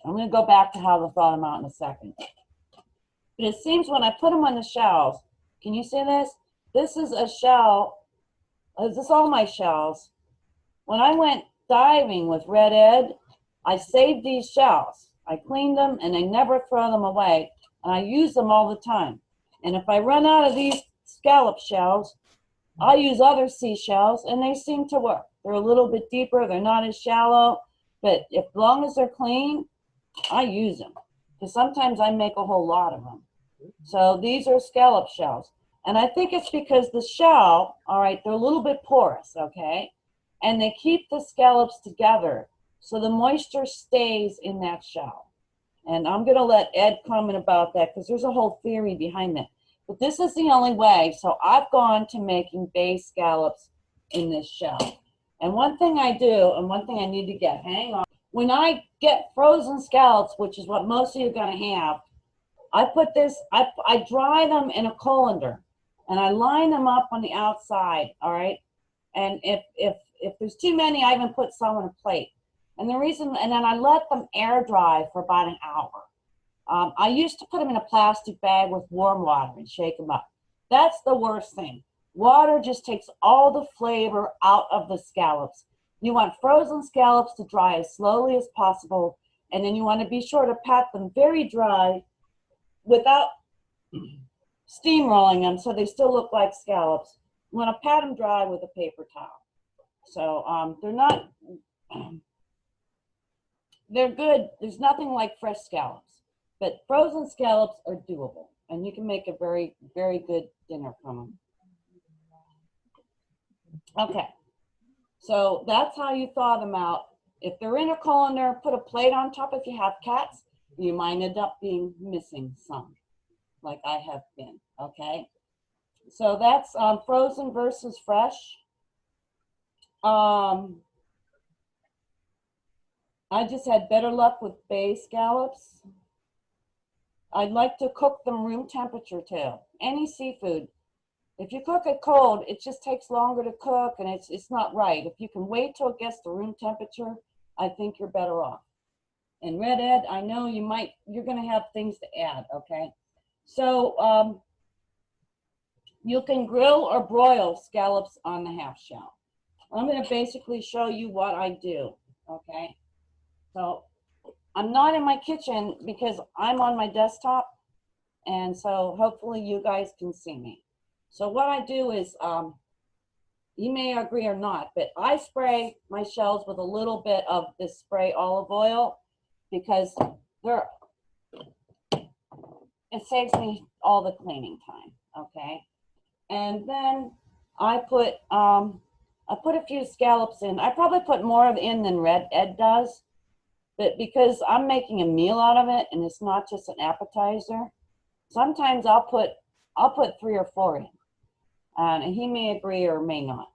I'm going to go back to how to thaw them out in a second. But it seems when I put them on the shells, can you see this? This is a shell. This is all my shells. When I went diving with Red Ed, I saved these shells. I cleaned them and I never throw them away. And I use them all the time. And if I run out of these scallop shells, I use other seashells and they seem to work. They're a little bit deeper. They're not as shallow. But as long as they're clean, I use them. Because sometimes I make a whole lot of them. So these are scallop shells. And I think it's because the shell, all right, they're a little bit porous, okay? And they keep the scallops together so the moisture stays in that shell. And I'm going to let Ed comment about that because there's a whole theory behind that. But this is the only way. So I've gone to making bay scallops in this shell. And one thing I do, and one thing I need to get, hang on. When I get frozen scallops, which is what most of you are going to have, I put this, I dry them in a colander and I line them up on the outside, all right? And if there's too many, I even put some on a plate. And the reason, and then I let them air dry for about an hour. I used to put them in a plastic bag with warm water and shake them up. That's the worst thing. Water just takes all the flavor out of the scallops. You want frozen scallops to dry as slowly as possible. And then you want to be sure to pat them very dry without steamrolling them so they still look like scallops. You want to pat them dry with a paper towel. So they're not, they're good. There's nothing like fresh scallops, but frozen scallops are doable and you can make a very, very good dinner from them. Okay, so that's how you thaw them out. If they're in a colander, put a plate on top. If you have cats, you might end up being missing some, like I have been, okay? So that's frozen versus fresh. I just had better luck with bay scallops. I'd like to cook them room temperature too. Any seafood. If you cook it cold, it just takes longer to cook and it's not right. If you can wait till it gets to room temperature, I think you're better off. And Red Ed, I know you're gonna have things to add, okay? So you can grill or broil scallops on the half shell. I'm going to basically show you what I do, okay? So I'm not in my kitchen because I'm on my desktop, and so hopefully you guys can see me. So what I do is, you may agree or not, but I spray my shells with a little bit of this spray olive oil because it saves me all the cleaning time, okay? And then I put a few scallops in. I probably put more in than Red Ed does, but because I'm making a meal out of it and it's not just an appetizer, sometimes I'll put 3 or 4 in. And he may agree or may not.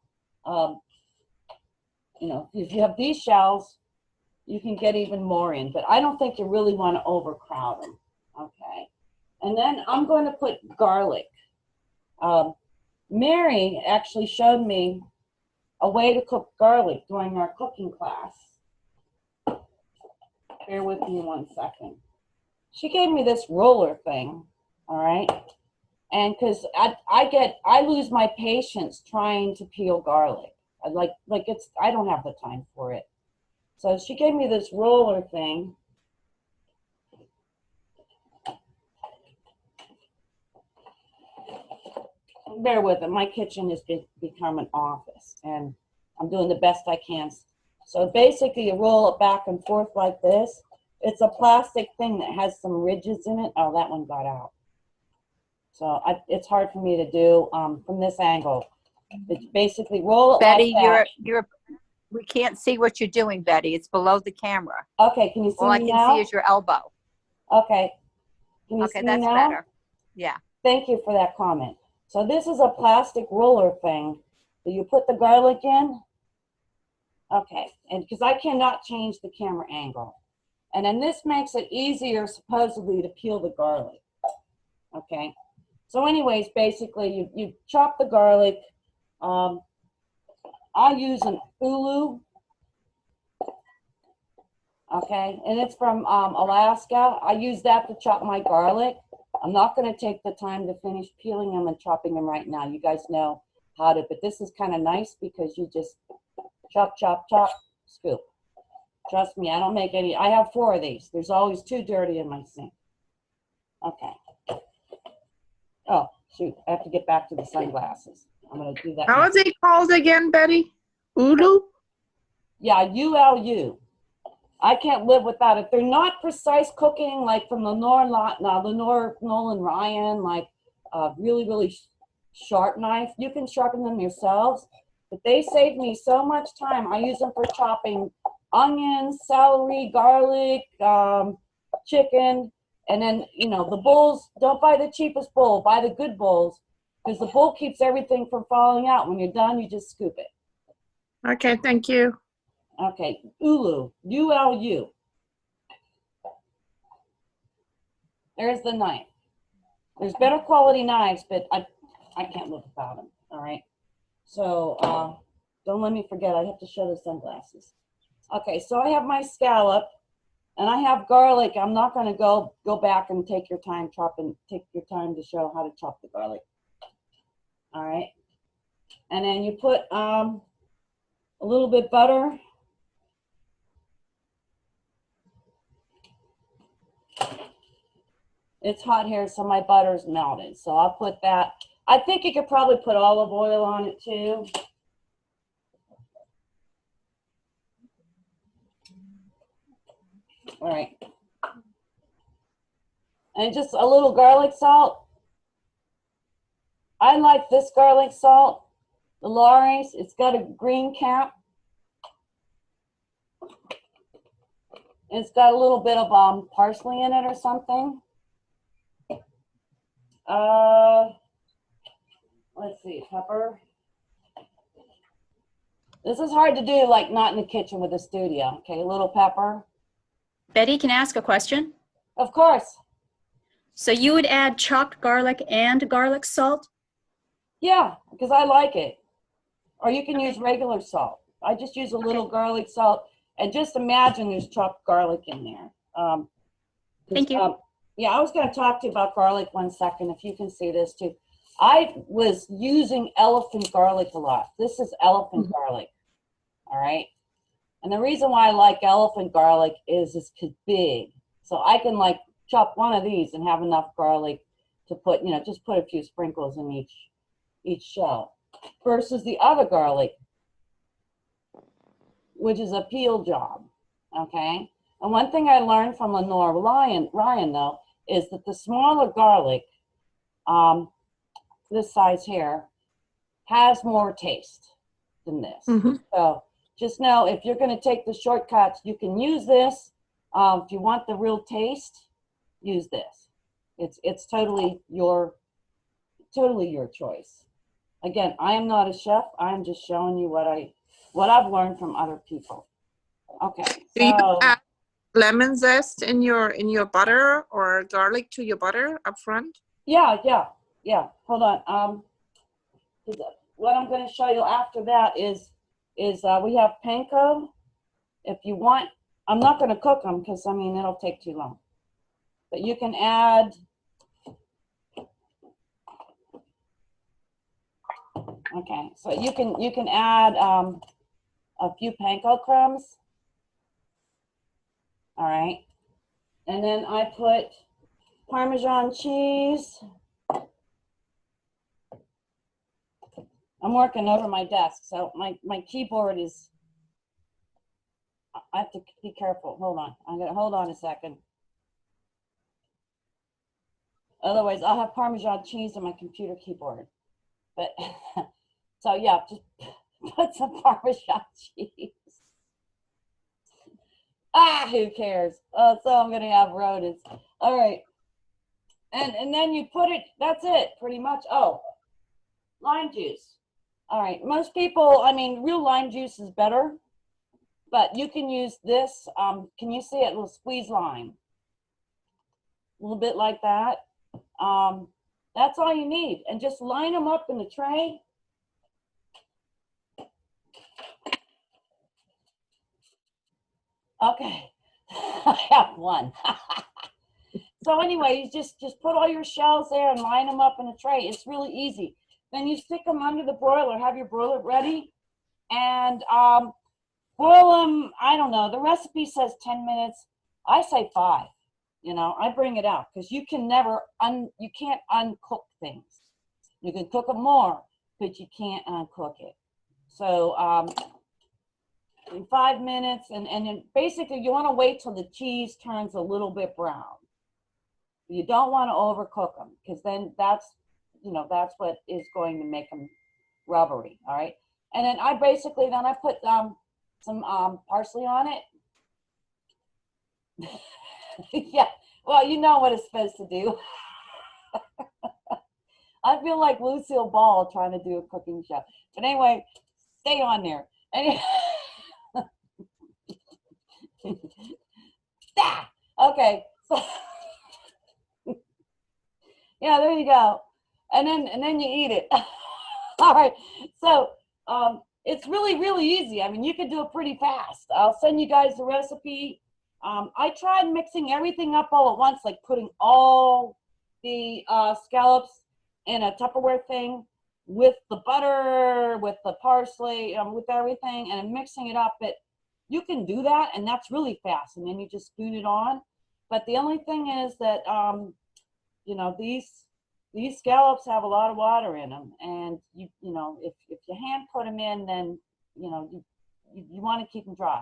You know, if you have these shells, you can get even more in, but I don't think you really want to overcrowd them. Okay. And then I'm going to put garlic. Mary actually showed me a way to cook garlic during our cooking class. Bear with me 1 second. She gave me this roller thing, all right? And because I lose my patience trying to peel garlic. I don't have the time for it. So she gave me this roller thing. Bear with it. My kitchen has become an office, and I'm doing the best I can. So basically, you roll it back and forth like this. It's a plastic thing that has some ridges in it. Oh, that one got out. So it's hard for me to do from this angle. It's basically roll it Betty, like that. we can't see what you're doing, Betty. It's below the camera. Okay, can you see All I me can now? see is your elbow. Okay. Can you Okay, see me that's now? better. Yeah. Thank you for that comment. So this is a plastic roller thing that you put the garlic in. Okay, and because I cannot change the camera angle. And then this makes it easier, supposedly, to peel the garlic. Okay, so anyways, basically, you chop the garlic. I use an ulu. Okay, and it's from Alaska. I use that to chop my garlic. I'm not going to take the time to finish peeling them and chopping them right now. You guys know how to, but this is kind of nice because you just chop, chop, chop, scoop. Trust me, I don't make any. I have 4 of these. There's always 2 dirty in my sink. Okay. Oh, shoot. I have to get back to the sunglasses. I'm going to do that. How is it called again, Betty? Ulu? Yeah, ULU. I can't live without it. They're not precise cooking like from Lenore Nolan Ryan, like really, really sharp knife. You can sharpen them yourselves, but they save me so much time. I use them for chopping onions, celery, garlic, chicken, and then, you know, the bowls. Don't buy the cheapest bowl, buy the good bowls, because the bowl keeps everything from falling out. When you're done, you just scoop it. Okay, thank you. Okay, Ulu, U-L-U. There's the knife. There's better quality knives, but I can't live without them, all right? So don't let me forget, I have to show the sunglasses. Okay, so I have my scallop, and I have garlic. I'm not gonna go back and take your time to show how to chop the garlic. All right, and then you put a little bit butter. It's hot here, so my butter's melted. So I'll put that. I think you could probably put olive oil on it too. All right. And just a little garlic salt. I like this garlic salt, the Lawry's. It's got a green cap. It's got a little bit of parsley in it or something. Let's see, pepper. This is hard to do, like not in the kitchen with a studio. Okay, a little pepper. Betty, can I ask a question? Of course. So you would add chopped garlic and garlic salt? Yeah, because I like it. Or you can use regular salt. I just use a little garlic salt, and just imagine there's chopped garlic in there. Thank you. Yeah, I was going to talk to you about garlic 1 second, if you can see this too. I was using elephant garlic a lot. This is elephant garlic, all right? And the reason why I like elephant garlic is it's big. So I can like chop one of these and have enough garlic to put, you know, just put a few sprinkles in each shell. Versus the other garlic, which is a peel job, okay? And one thing I learned from Lenore Ryan though, is that the smaller garlic, this size here, has more taste than this. So just know if you're going to take the shortcuts, you can use this. If you want the real taste, use this. It's totally your choice. Again, I am not a chef. I'm just showing you what I've learned from other people. Okay, Do you so add lemon zest in your butter or garlic to your butter up front? yeah. Hold on. What I'm going to show you after that is we have panko. If you want, I'm not going to cook them because I mean it'll take too long. But you can add. Okay, so you can add a few panko crumbs. All right, and then I put Parmesan cheese. I'm working over my desk, so my keyboard is. I have to be careful. Hold on. I'm gonna hold on a second. Otherwise, I'll have Parmesan cheese on my computer keyboard. But so yeah, just put some Parmesan cheese. Ah, who cares? Oh, so I'm gonna have rodents. All right, and then you put it. That's it, pretty much. Oh, lime juice. All right, most people. I mean, real lime juice is better, but you can use this. Can you see it? Little squeeze lime. A little bit like that. That's all you need, and just line them up in the tray. Okay, I have one. So anyway, you just put all your shells there and line them up in a tray. It's really easy. Then you stick them under the broiler, have your broiler ready, and boil them, I don't know, the recipe says 10 minutes. I say 5. You know, I bring it out because you can never, you can't uncook things. You can cook them more, but you can't uncook it. So in 5 minutes, and then basically you want to wait till the cheese turns a little bit brown. You don't want to overcook them because then that's, you know, that's what is going to make them rubbery. All right. And then I basically, then I put some parsley on it. Yeah. Well, you know what it's supposed to do. I feel like Lucille Ball trying to do a cooking show. But anyway, stay on there. Okay. So yeah, there you go. And then you eat it. All right. So it's really easy. I mean, you can do it pretty fast. I'll send you guys the recipe. I tried mixing everything up all at once, like putting all the scallops in a Tupperware thing with the butter, with the parsley, with everything, and mixing it up. But you can do that, and that's really fast. And then you just spoon it on. But the only thing is that, you know, these scallops have a lot of water in them, and you know, if you hand put them in, then you know you want to keep them dry.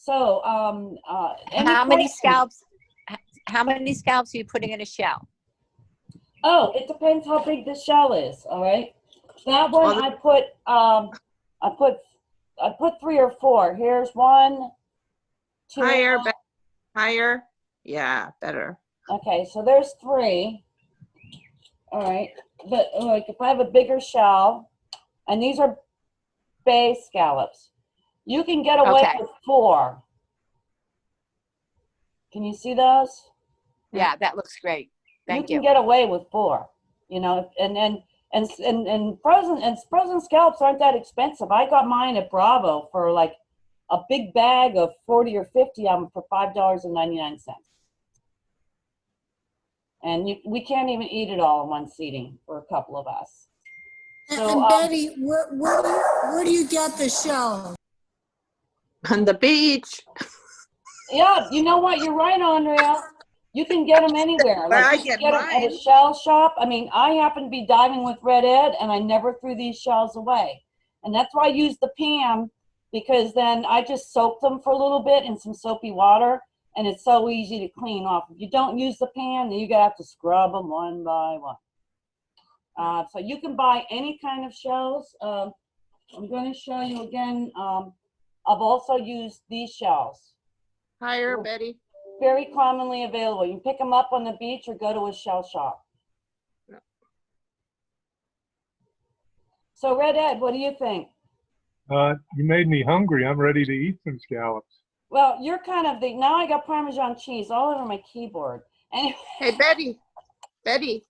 So how many scallops are you putting in a shell? Oh, it depends how big the shell is. All right, that one I put 3 or 4. Here's 1, 2. Higher. Yeah, better. Okay, so there's 3. All right, but like if I have a bigger shell, and these are bay scallops, you can get away with 4. Can you see those? Yeah, that looks great. Thank you. You can get away with 4, you know, and frozen scallops aren't that expensive. I got mine at Bravo for like a big bag of 40 or 50 of them for $5.99. And we can't even eat it all in one seating for a couple of us. So, and Betty, where do you get the shell? On the beach. Yeah, you know what? You're right, Andrea. You can get them anywhere. Like, you can get them at a shell shop. I mean, I happen to be diving with Red Ed, and I never threw these shells away. And that's why I use the pan, because then I just soak them for a little bit in some soapy water, and it's so easy to clean off. If you don't use the pan, then you have to scrub them one by one. So you can buy any kind of shells. I'm going to show you again. I've also used these shells. Higher, Betty. Very commonly available. You can pick them up on the beach or go to a shell shop. No. So Red Ed, what do you think? You made me hungry. I'm ready to eat some scallops. Well, you're kind of the, now I got Parmesan cheese all over my keyboard. Anyway. Hey, Betty,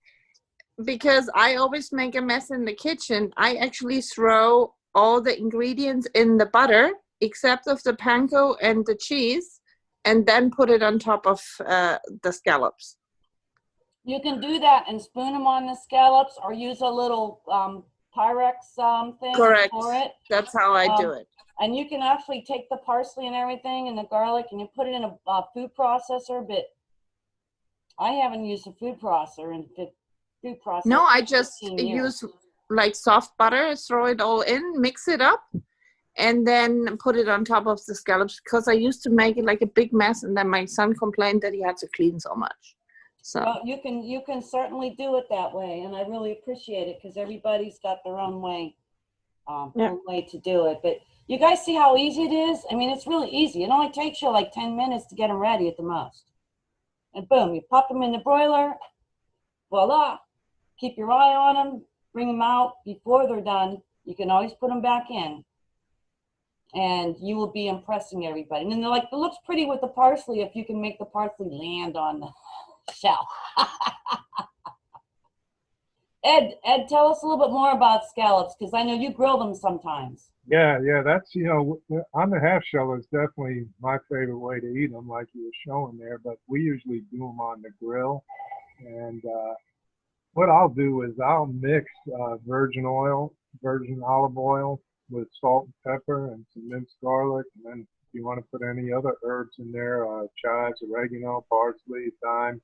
because I always make a mess in the kitchen, I actually throw all the ingredients in the butter, except of the panko and the cheese, and then put it on top of the scallops. You can do that and spoon them on the scallops or use a little Pyrex thing Correct. for it. That's how I do it. And you can actually take the parsley and everything and the garlic and you put it in a food processor, but I haven't used a food processor in food processor. No, I just 15 years. use like soft butter, throw it all in, mix it up, and then put it on top of the scallops, because I used to make it like a big mess, and then my son complained that he had to clean so much. So well, you can certainly do it that way, and I really appreciate it because everybody's got their own way, own way to do it. But you guys see how easy it is? I mean, it's really easy. It only takes you like 10 minutes to get them ready at the most. And boom, you pop them in the broiler. Voila. Keep your eye on them. Bring them out before they're done. You can always put them back in. And you will be impressing everybody. And then they're like, it looks pretty with the parsley if you can make the parsley land on the shell. Ed, tell us a little bit more about scallops, because I know you grill them sometimes. Yeah, that's, on the half shell is definitely my favorite way to eat them, like you were showing there, but we usually do them on the grill. And what I'll do is I'll mix virgin olive oil with salt and pepper and some minced garlic. And then if you want to put any other herbs in there, chives, oregano, parsley, thyme,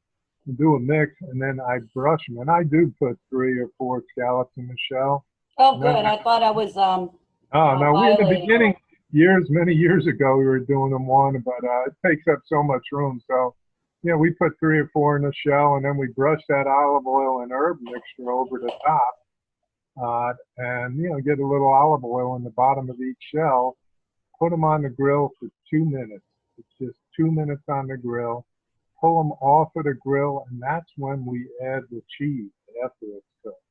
do a mix, and then I brush them. And I do put 3 or 4 scallops in the shell. Oh, good. I thought I was Oh, no, we in the beginning, many years ago, we were doing them one, but it takes up so much room. So, we put 3 or 4 in the shell, and then we brush that olive oil and herb mixture over the top. And, get a little olive oil in the bottom of each shell, put them on the grill for 2 minutes. It's just 2 minutes on the grill. Pull them off of the grill, and that's when we add the cheese after it's cooked.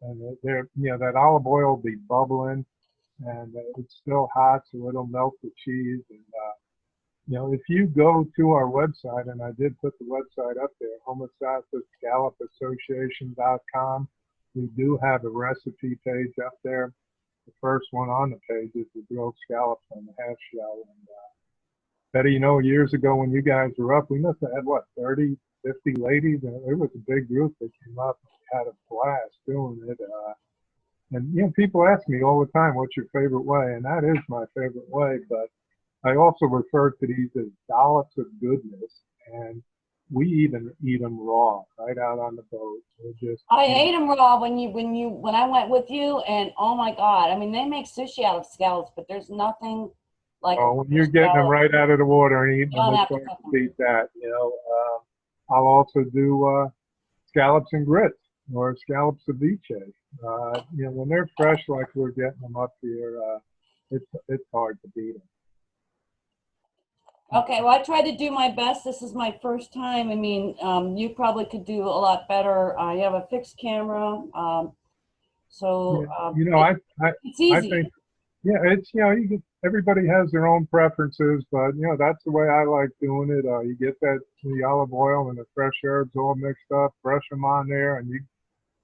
And that olive oil will be bubbling, and it's still hot, so it'll melt the cheese. And if you go to our website, and I did put the website up there, homosassa-scallop-association.com, we do have a recipe page up there. The first one on the page is the grilled scallops on the half shell. And Betty, years ago when you guys were up, we must have had, 30, 50 ladies? And it was a big group that came up, and we had a blast doing it. And, people ask me all the time, what's your favorite way? And that is my favorite way. But I also refer to these as dollops of goodness. And we even eat them raw, right out on the boat. I ate them raw when I went with you, and oh my God, I mean, they make sushi out of scallops, but there's nothing like. Oh, when you're getting them right out of the water and eating them, it's hard to beat that. I'll also do scallops and grits or scallops ceviche. When they're fresh, like we're getting them up here, it's hard to beat them. Okay, well, I tried to do my best. This is my first time. I mean, you probably could do a lot better. I have a fixed camera, so it's easy. I think, it's everybody has their own preferences, but that's the way I like doing it. You get the olive oil and the fresh herbs all mixed up, brush them on there, and you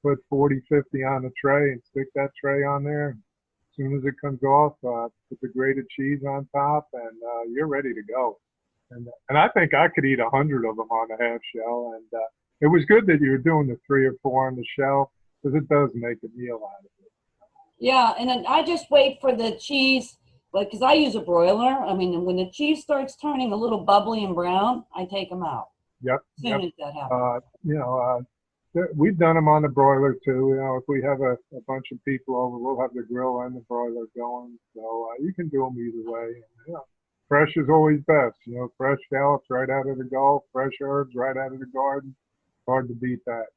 put 40, 50 on the tray and stick that tray on there. As soon as it comes off, put the grated cheese on top, and you're ready to go. And I think I could eat 100 of them on a half shell. And it was good that you were doing the 3 or 4 on the shell, because it does make a meal out of it. Yeah, and then I just wait for the cheese, because I use a broiler. I mean, when the cheese starts turning a little bubbly and brown, I take them out. Yep. As soon as that happens. We've done them on the broiler too. If we have a bunch of people over, we'll have the grill and the broiler going. So you can do them either way. Fresh is always best. Fresh scallops right out of the Gulf, fresh herbs right out of the garden. Hard to beat that.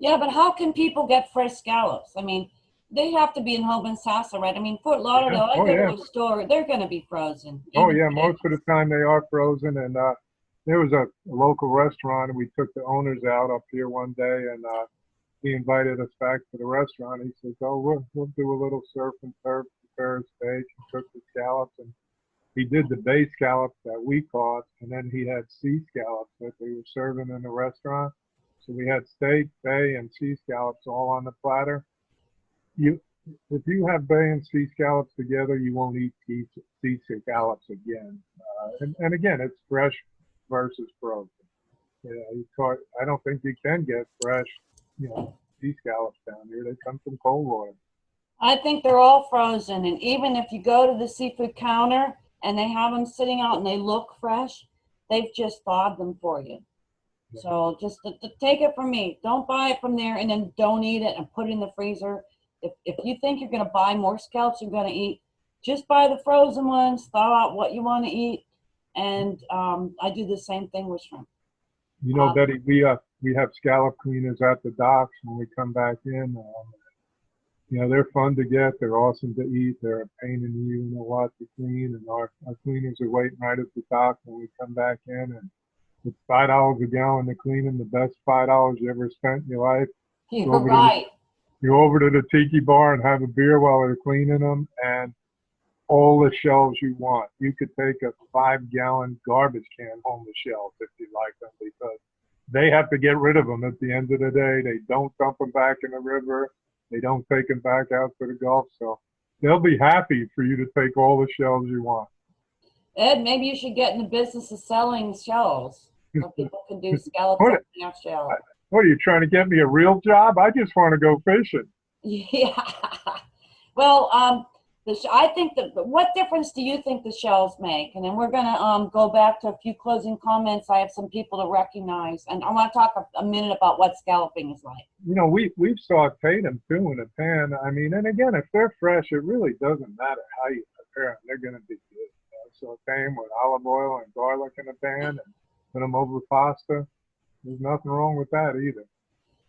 Yeah, but how can people get fresh scallops? I mean, they have to be in Homosassa, right? I mean, Fort Lauderdale, I go to the store, they're going to be frozen. Oh yeah, most of the time they are frozen. And there was a local restaurant, and we took the owners out up here one day, and he invited us back to the restaurant. He says, "Oh, we'll do a little surf and turf, prepare a steak, and cook the scallops." And he did the bay scallops that we caught, and then he had sea scallops that they were serving in the restaurant. So we had steak, bay, and sea scallops all on the platter. If you have bay and sea scallops together, you won't eat sea scallops again. And again, it's fresh versus frozen. I don't think you can get fresh, sea scallops down here. They come from cold water. I think they're all frozen, and even if you go to the seafood counter and they have them sitting out and they look fresh, they've just thawed them for you. Yeah. So just to take it from me, don't buy it from there and then don't eat it and put it in the freezer. If you think you're going to buy more scallops you're going to eat, just buy the frozen ones, thaw out what you want to eat, and I do the same thing with shrimp. Betty, we have scallop cleaners at the docks when we come back in. They're fun to get. They're awesome to eat. They're a pain in the lot to clean, and our cleaners are waiting right at the dock when we come back in. And it's $5 a gallon to clean them. The best $5 you ever spent in your life. You're right. You over to the tiki bar and have a beer while they're cleaning them, and all the shells you want. You could take a 5-gallon garbage can home with shells if you like them, because they have to get rid of them at the end of the day. They don't dump them back in the river. They don't take them back out to the Gulf. So they'll be happy for you to take all the shells you want. Ed, maybe you should get in the business of selling shells so people can do scallops and half shells. What, are you trying to get me a real job? I just want to go fishing. Yeah. Well, I think what difference do you think the shells make? And then we're going to go back to a few closing comments. I have some people to recognize, and I want to talk a minute about what scalloping is like. We've sauteed them too in a pan. I mean, and again, if they're fresh, it really doesn't matter how you prepare them. They're going to be good. Saute them with olive oil and garlic in a pan and put them over pasta. There's nothing wrong with that either.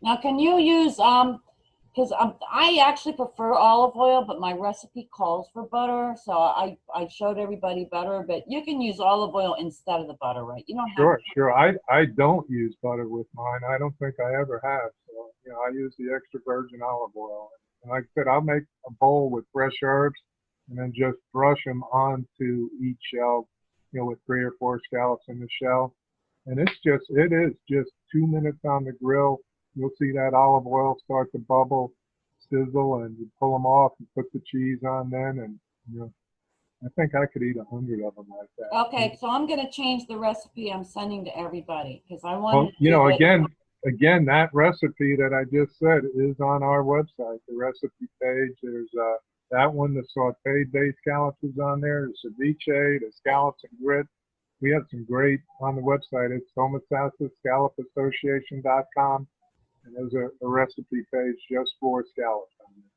Now, can you use, because I actually prefer olive oil, but my recipe calls for butter. So I showed everybody butter, but you can use olive oil instead of the butter, right? You don't have Sure. I don't use butter with mine. I don't think I ever have. So, I use the extra virgin olive oil. And like I said, I'll make a bowl with fresh herbs and then just brush them onto each shell, with 3 or 4 scallops in the shell. And it is just 2 minutes on the grill. You'll see that olive oil start to bubble, sizzle, and you pull them off and put the cheese on then. And, I think I could eat 100 of them like that. Okay, so I'm going to change the recipe I'm sending to everybody because I want again, that recipe that I just said is on our website, the recipe page. There's that one, the sauteed bay scallops is on there, the ceviche, the scallops and grit. We have some great on the website. It's homosassa-scallop-association.com, and there's a recipe page just for scallops on there.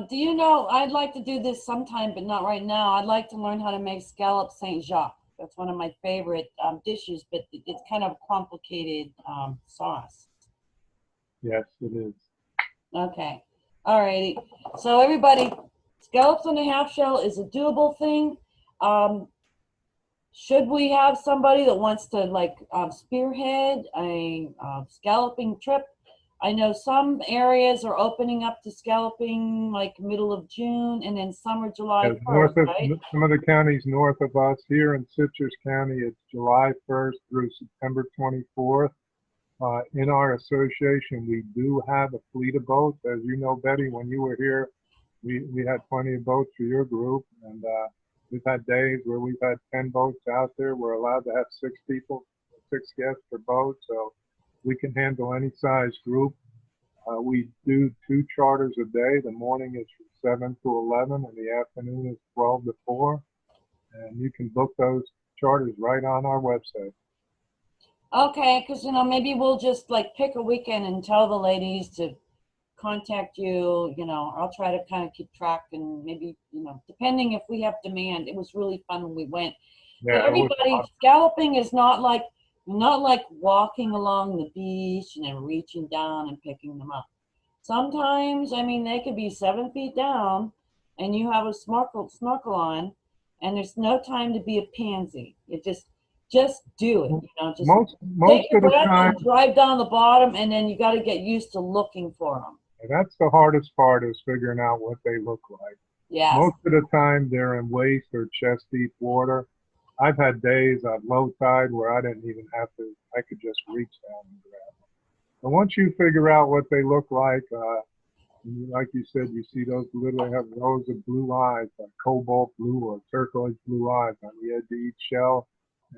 Do you know, I'd like to do this sometime, but not right now. I'd like to learn how to make scallop Saint Jacques. That's one of my favorite dishes, but it's kind of a complicated sauce. Yes, it is. Okay. All righty. So everybody, scallops on a half shell is a doable thing. Should we have somebody that wants to spearhead a scalloping trip? I know some areas are opening up to scalloping like middle of June, and then some are July 1st, right? Some of the counties north of us, here in Citrus County, it's July 1st through September 24th. In our association, we do have a fleet of boats. As you know, Betty, when you were here, we had plenty of boats for your group, and we've had days where we've had 10 boats out there. We're allowed to have 6 people, 6 guests per boat, so we can handle any size group. We do 2 charters a day. The morning is from 7 to 11, and the afternoon is 12 to 4. And you can book those charters right on our website. Okay, because maybe we'll just pick a weekend and tell the ladies to contact you. I'll try to kind of keep track, and maybe depending if we have demand. It was really fun when we went. Yeah, but everybody, scalloping is not like walking along the beach and then reaching down and picking them up. Sometimes, they could be 7 feet down, and you have a snorkel on, and there's no time to be a pansy. You just do it. Just most take your of the breath time, and drive down the bottom, and then you got to get used to looking for them. that's the hardest part, is figuring out what they look like. Yes. Most of the time they're in waist or chest deep water. I've had days at low tide where I didn't even have to, I could just reach down and grab them. But once you figure out what they look like you said, you see those little, they have rows of blue eyes, like cobalt blue or turquoise blue eyes on the edge of each shell.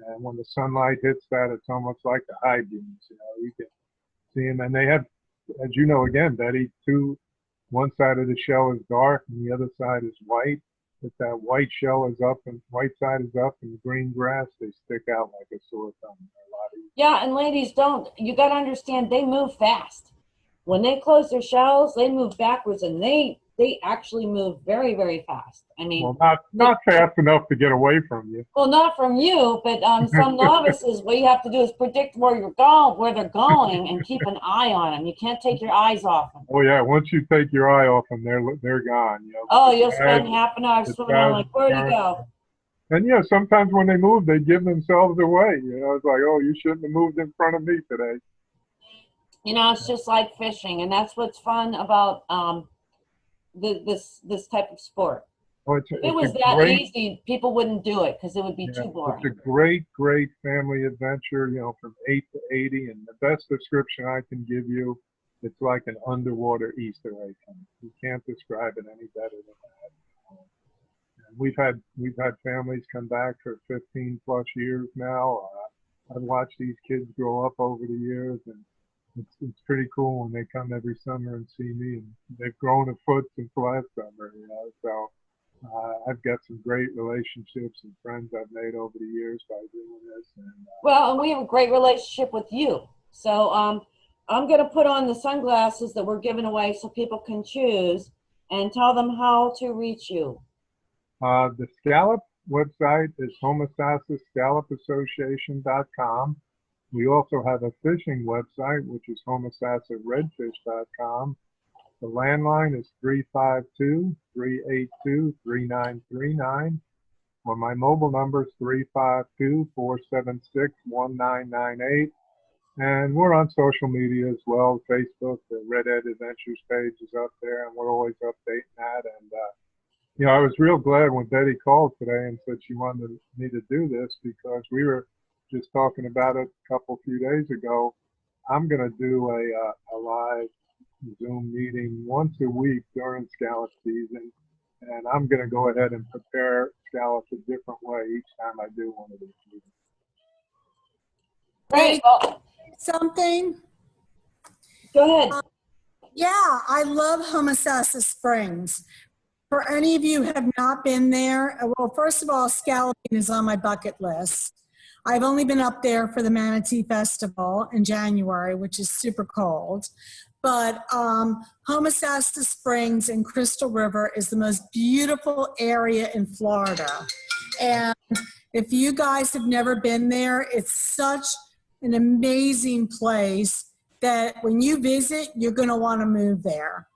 And when the sunlight hits that, it's almost like the high beams. You can see them. And they have, as you know, again, Betty, one side of the shell is dark and the other side is white. If that white shell is up and white side is up and the green grass, they stick out like a sore thumb. They're a lot easier. Yeah, and ladies, you got to understand, they move fast. When they close their shells, they move backwards, and they actually move very, very fast. I mean, well, not fast enough to get away from you. Well, not from you, but some novices, what you have to do is predict where they're going, and keep an eye on them. You can't take your eyes off them. Oh yeah, once you take your eye off them, they're gone. Oh, you'll spend half an hour swimming around like, where'd he go? And yeah, sometimes when they move, they give themselves away. It's like, oh, you shouldn't have moved in front of me today. It's just like fishing, and that's what's fun about this type of sport. Oh, If it was that easy, people wouldn't do it because it would be too boring. It's a great family adventure, from 8 to 80. And the best description I can give you, it's like an underwater Easter egg hunt. You can't describe it any better than that. And we've had families come back for 15 plus years now. I've watched these kids grow up over the years, and it's pretty cool when they come every summer and see me, and they've grown a foot since last summer, so I've got some great relationships and friends I've made over the years by doing this. And we have a great relationship with you. So I'm going to put on the sunglasses that we're giving away so people can choose, and tell them how to reach you. The Scallop website is homosassa-scallopassociation.com. We also have a fishing website, which is homosassa-redfish.com. The landline is 352-382-3939, or my mobile number is 352-476-1998. And we're on social media as well. Facebook, the Red Ed Adventures page is up there, and we're always updating that. And, I was real glad when Betty called today and said she wanted me to do this, because we were just talking about it a few days ago. I'm going to do a live Zoom meeting once a week during scallop season, and I'm going to go ahead and prepare scallops a different way each time I do one of these meetings. Great. Something? Go ahead. Yeah, I love Homosassa Springs. For any of you who have not been there, well, first of all, scalloping is on my bucket list. I've only been up there for the Manatee Festival in January, which is super cold. But Homosassa Springs and Crystal River is the most beautiful area in Florida. And if you guys have never been there, it's such an amazing place that when you visit, you're going to want to move there.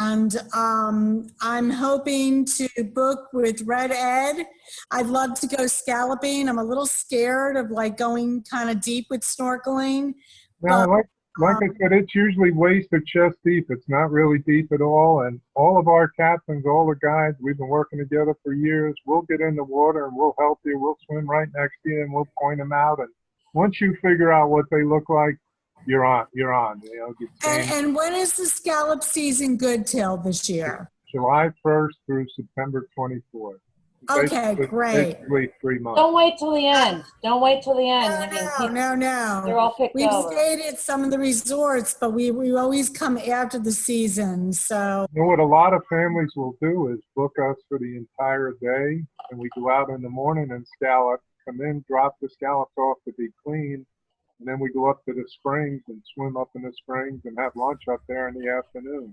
And I'm hoping to book with Red Ed. I'd love to go scalloping. I'm a little scared of going kind of deep with snorkeling. Well, like I said, it's usually waist or chest deep. It's not really deep at all. And all of our captains, all the guides, we've been working together for years. We'll get in the water and we'll help you. We'll swim right next to you and we'll point them out. And once you figure out what they look like, you're on. And when is the scallop season good till this year? July 1st through September 24th. Okay, great. Basically 3 months. Don't wait till the end. Don't wait till the end. No. They're all picked We've over. stayed at some of the resorts, but we always come after the season. So what a lot of families will do is book us for the entire day, and we go out in the morning and scallop, come in, drop the scallops off to be clean, and then we go up to the springs and swim up in the springs and have lunch up there in the afternoon.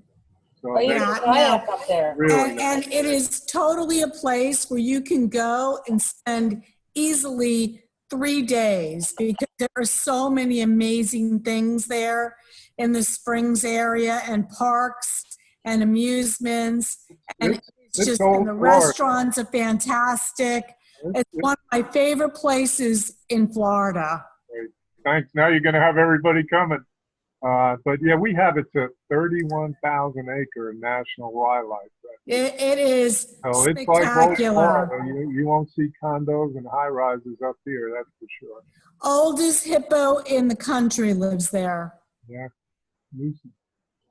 So up there. Really and it is totally a place where you can go and spend easily 3 days, because there are so many amazing things there in the Springs area, and parks and amusements, and and the restaurants are fantastic. It's one of my favorite places in Florida. Thanks. Now you're going to have everybody coming. But yeah, we have it's a 31,000 acre national wildlife It is Oh, it's like old spectacular. Florida. You won't see condos and high rises up here, that's for sure. Oldest hippo in the country lives there. Yeah. Lucy.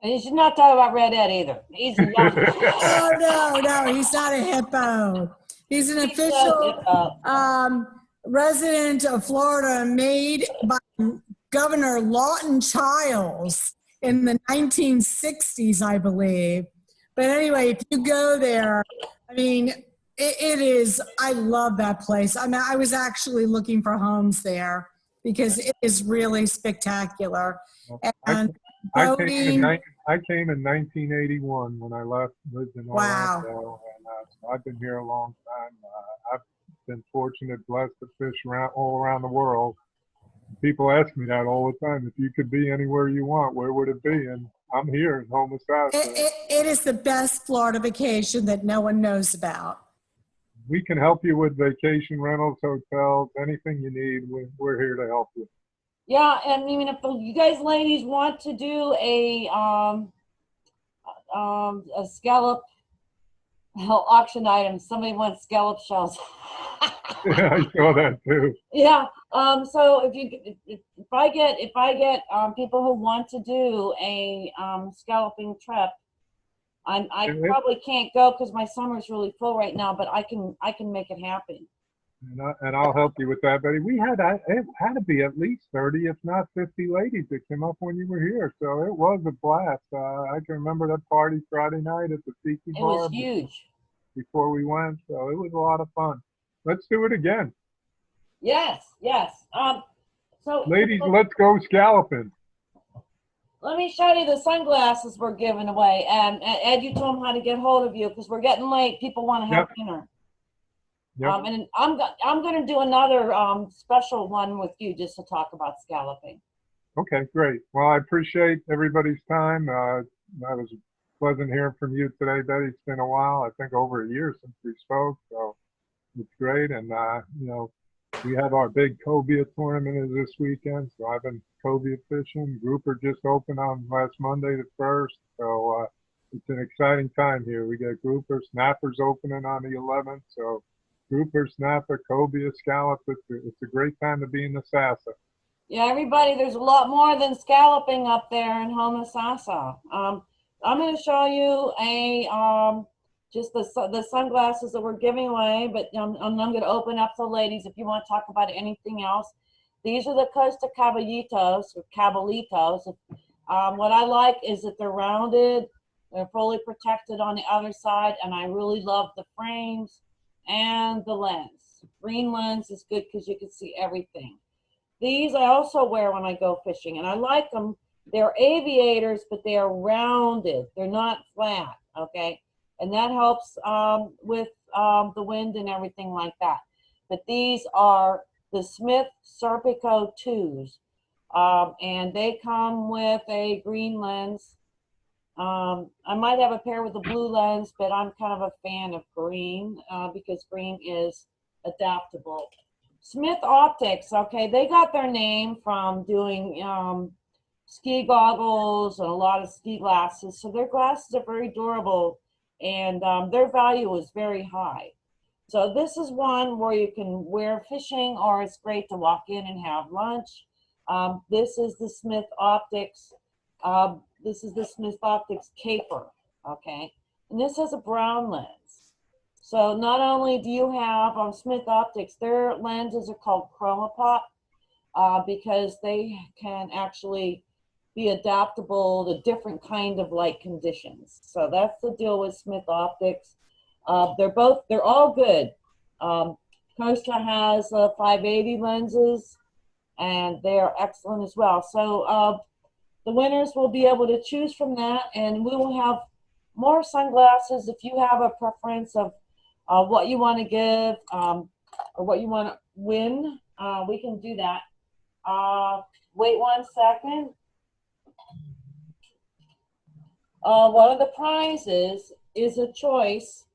And you should not talk about Red Ed either. He's a young. Oh, no, he's not a hippo. He's an official resident of Florida made by Governor Lawton Chiles in the 1960s, I believe. But anyway, if you go there, I mean, it is, I love that place. I mean, I was actually looking for homes there because it is really spectacular. And I came in 1981 when I lived in Orlando. Wow. And so I've been here a long time. I've been fortunate, blessed to fish all around the world. People ask me that all the time. If you could be anywhere you want, where would it be? And I'm here in Homosassa. It is the best Florida vacation that no one knows about. We can help you with vacation rentals, hotels, anything you need. We're here to help you. Yeah, and I mean, if you guys ladies want to do a scallop auction item, somebody wants scallop shells. Yeah, I saw that too. Yeah. So if I get people who want to do a scalloping trip, I probably can't go because my summer's really full right now, but I can make it happen. And I'll help you with that, Betty. It had to be at least 30, if not 50 ladies that came up when you were here. So it was a blast. I can remember that party Friday night at the Tiki Bar. It was huge. Before we went, so it was a lot of fun. Let's do it again. Yes. So ladies, let's go scalloping. Let me show you the sunglasses we're giving away. And Ed, you told them how to get hold of you because we're getting late. People want to have dinner. Yep. And I'm going to do another special one with you just to talk about scalloping. Okay, great. Well, I appreciate everybody's time. That was pleasant hearing from you today, Betty. It's been a while. I think over a year since we spoke, so it's great. And we have our big cobia tournament this weekend, so I've been cobia fishing. Grouper just opened on last Monday the 1st, so it's an exciting time here. We got grouper, snappers opening on the 11th, so grouper, snapper, cobia, scallop. It's a great time to be in the Sassa. Yeah, everybody, there's a lot more than scalloping up there in Homosassa. I'm going to show you just the sunglasses that we're giving away, but I'm going to open up to ladies if you want to talk about anything else. These are the Costa Caballitos or Cabalitos. What I like is that they're rounded, they're fully protected on the other side, and I really love the frames and the lens. Green lens is good because you can see everything. These I also wear when I go fishing, and I like them. They're aviators, but they are rounded. They're not flat, okay? And that helps with the wind and everything like that. But these are the Smith Serpico 2s, and they come with a green lens. I might have a pair with a blue lens, but I'm kind of a fan of green because green is adaptable. Smith Optics, okay, they got their name from doing ski goggles and a lot of ski glasses. So their glasses are very durable and their value is very high. So this is one where you can wear fishing, or it's great to walk in and have lunch. This is the Smith Optics. This is the Smith Optics Caper, okay? And this has a brown lens. So not only do you have Smith Optics, their lenses are called ChromaPop because they can actually be adaptable to different kind of light conditions. So that's the deal with Smith Optics. They're all good. Costa has 580 lenses, and they are excellent as well. So the winners will be able to choose from that, and we will have more sunglasses. If you have a preference of what you want to give or what you want to win, we can do that. Wait 1 second. One of the prizes is a choice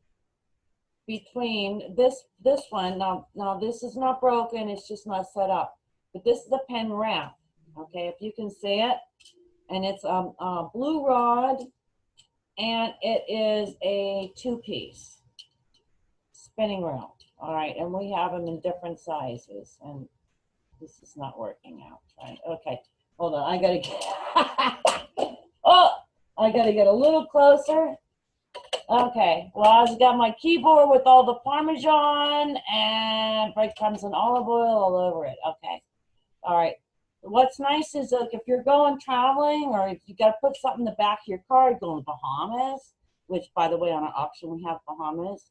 between this one. Now this is not broken, it's just not set up. But this is a pen wrap, okay, if you can see it. And it's a blue rod and it is a 2-piece spinning reel. All right, and we have them in different sizes, and this is not working out, right? Okay, hold on, I gotta get, oh, I gotta get a little closer. Okay, well, I've got my keyboard with all the Parmesan and breadcrumbs and olive oil all over it. Okay, all right. What's nice is like if you're going traveling or if you got to put something in the back of your car, going to Bahamas, which by the way, on our auction, we have Bahamas.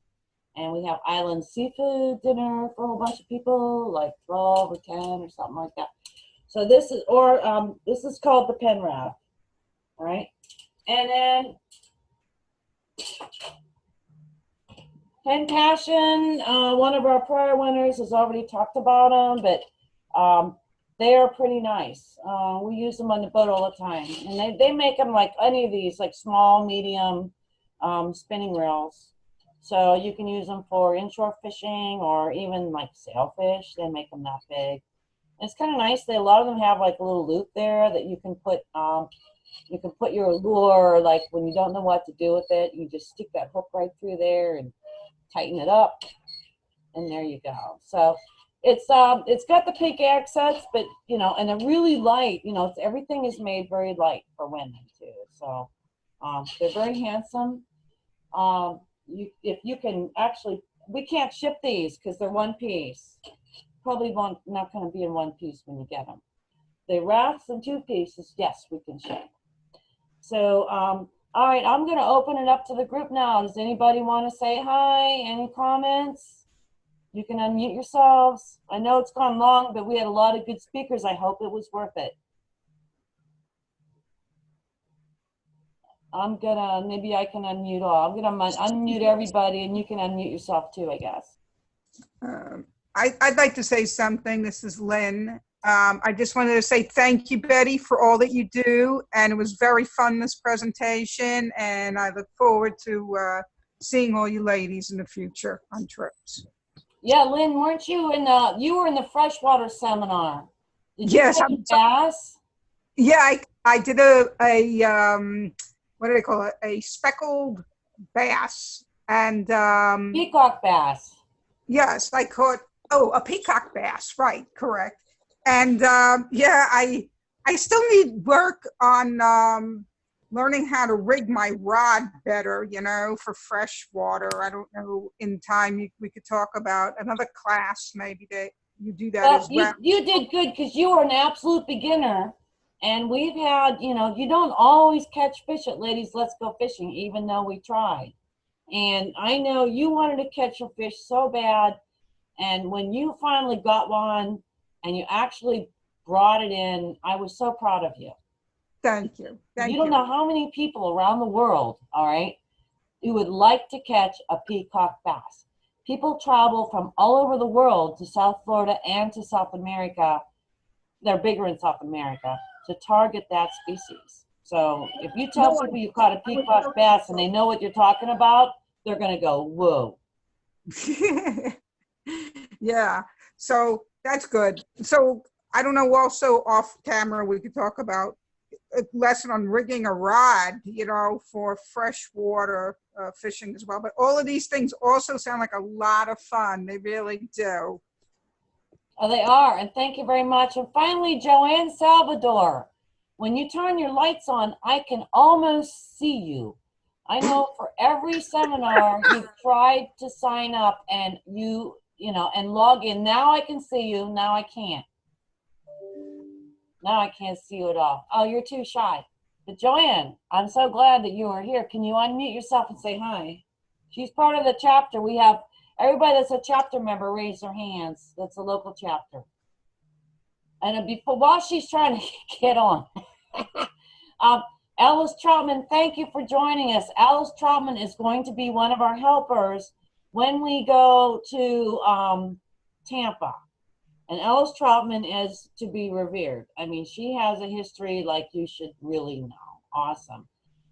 And we have island seafood dinner for a whole bunch of people, like 12 or 10 or something like that. So this is, or this is called the pen wrap, all right? And then Pen Passion, one of our prior winners has already talked about them, but they are pretty nice. We use them on the boat all the time. And they make them like any of these, like small, medium spinning reels. So you can use them for inshore fishing or even like sailfish. They make them that big. And it's kind of nice. A lot of them have like a little loop there that you can put your lure, like when you don't know what to do with it, you just stick that hook right through there and tighten it up, and there you go. So it's got the pink accents, but you know, and they're really light. You know, everything is made very light for women too. So they're very handsome. If you can actually, we can't ship these because they're 1 piece. Probably not going to be in 1 piece when you get them. The wraps in 2 pieces, yes, we can ship. So, all right, I'm going to open it up to the group now. Does anybody want to say hi? Any comments? You can unmute yourselves. I know it's gone long, but we had a lot of good speakers. I hope it was worth it. Maybe I can unmute all. I'm gonna unmute everybody and you can unmute yourself too, I guess. I'd like to say something. This is Lynn. I just wanted to say thank you, Betty, for all that you do. And it was very fun, this presentation. And I look forward to seeing all you ladies in the future on trips. Yeah, Lynn, weren't you you were in the freshwater seminar? Did you Yes. catch bass? Yeah, I did what do they call it? A speckled bass. And peacock bass. Yes, I caught, a peacock bass, right, correct. And yeah, I still need work on learning how to rig my rod better, you know, for fresh water. I don't know, in time we could talk about another class maybe that you do that as well. You did good because you were an absolute beginner. And we've had, you know, you don't always catch fish at Ladies Let's Go Fishing, even though we tried. And I know you wanted to catch a fish so bad. And when you finally got one and you actually brought it in, I was so proud of you. Thank you. Thank you. You don't know how many people around the world, all right, who would like to catch a peacock bass. People travel from all over the world to South Florida and to South America. They're bigger in South America to target that species. So if you tell people you caught a peacock bass and they know what you're talking about, they're going to go, whoa. Yeah, so that's good. So I don't know, also off camera, we could talk about a lesson on rigging a rod, you know, for freshwater fishing as well. But all of these things also sound like a lot of fun. They really do. Oh, they are, and thank you very much. And finally, Joanne Salvador, when you turn your lights on, I can almost see you. I know for every seminar you've tried to sign up and you know, and log in. Now I can see you, now I can't. Now I can't see you at all. Oh, you're too shy. But Joanne, I'm so glad that you are here. Can you unmute yourself and say hi? She's part of the chapter. We have everybody that's a chapter member raise their hands. That's a local chapter. And while she's trying to get on, Alice Troutman, thank you for joining us. Alice Troutman is going to be one of our helpers when we go to Tampa. And Alice Troutman is to be revered. I mean, she has a history like you should really know. Awesome.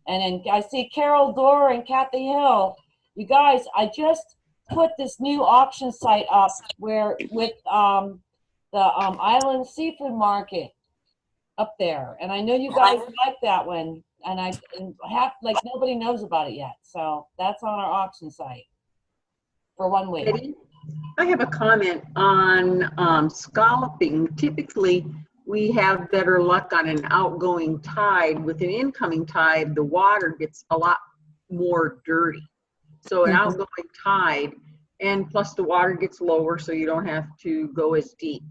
And then I see Carol Dorr and Kathy Hill. You guys, I just put this new auction site up where with the Island Seafood Market up there. And I know you guys like that one. and half, like, nobody knows about it yet. So that's on our auction site for 1 week. Betty, I have a comment on scalloping. Typically, we have better luck on an outgoing tide. With an incoming tide, the water gets a lot more dirty. So an outgoing tide, and plus the water gets lower, so you don't have to go as deep.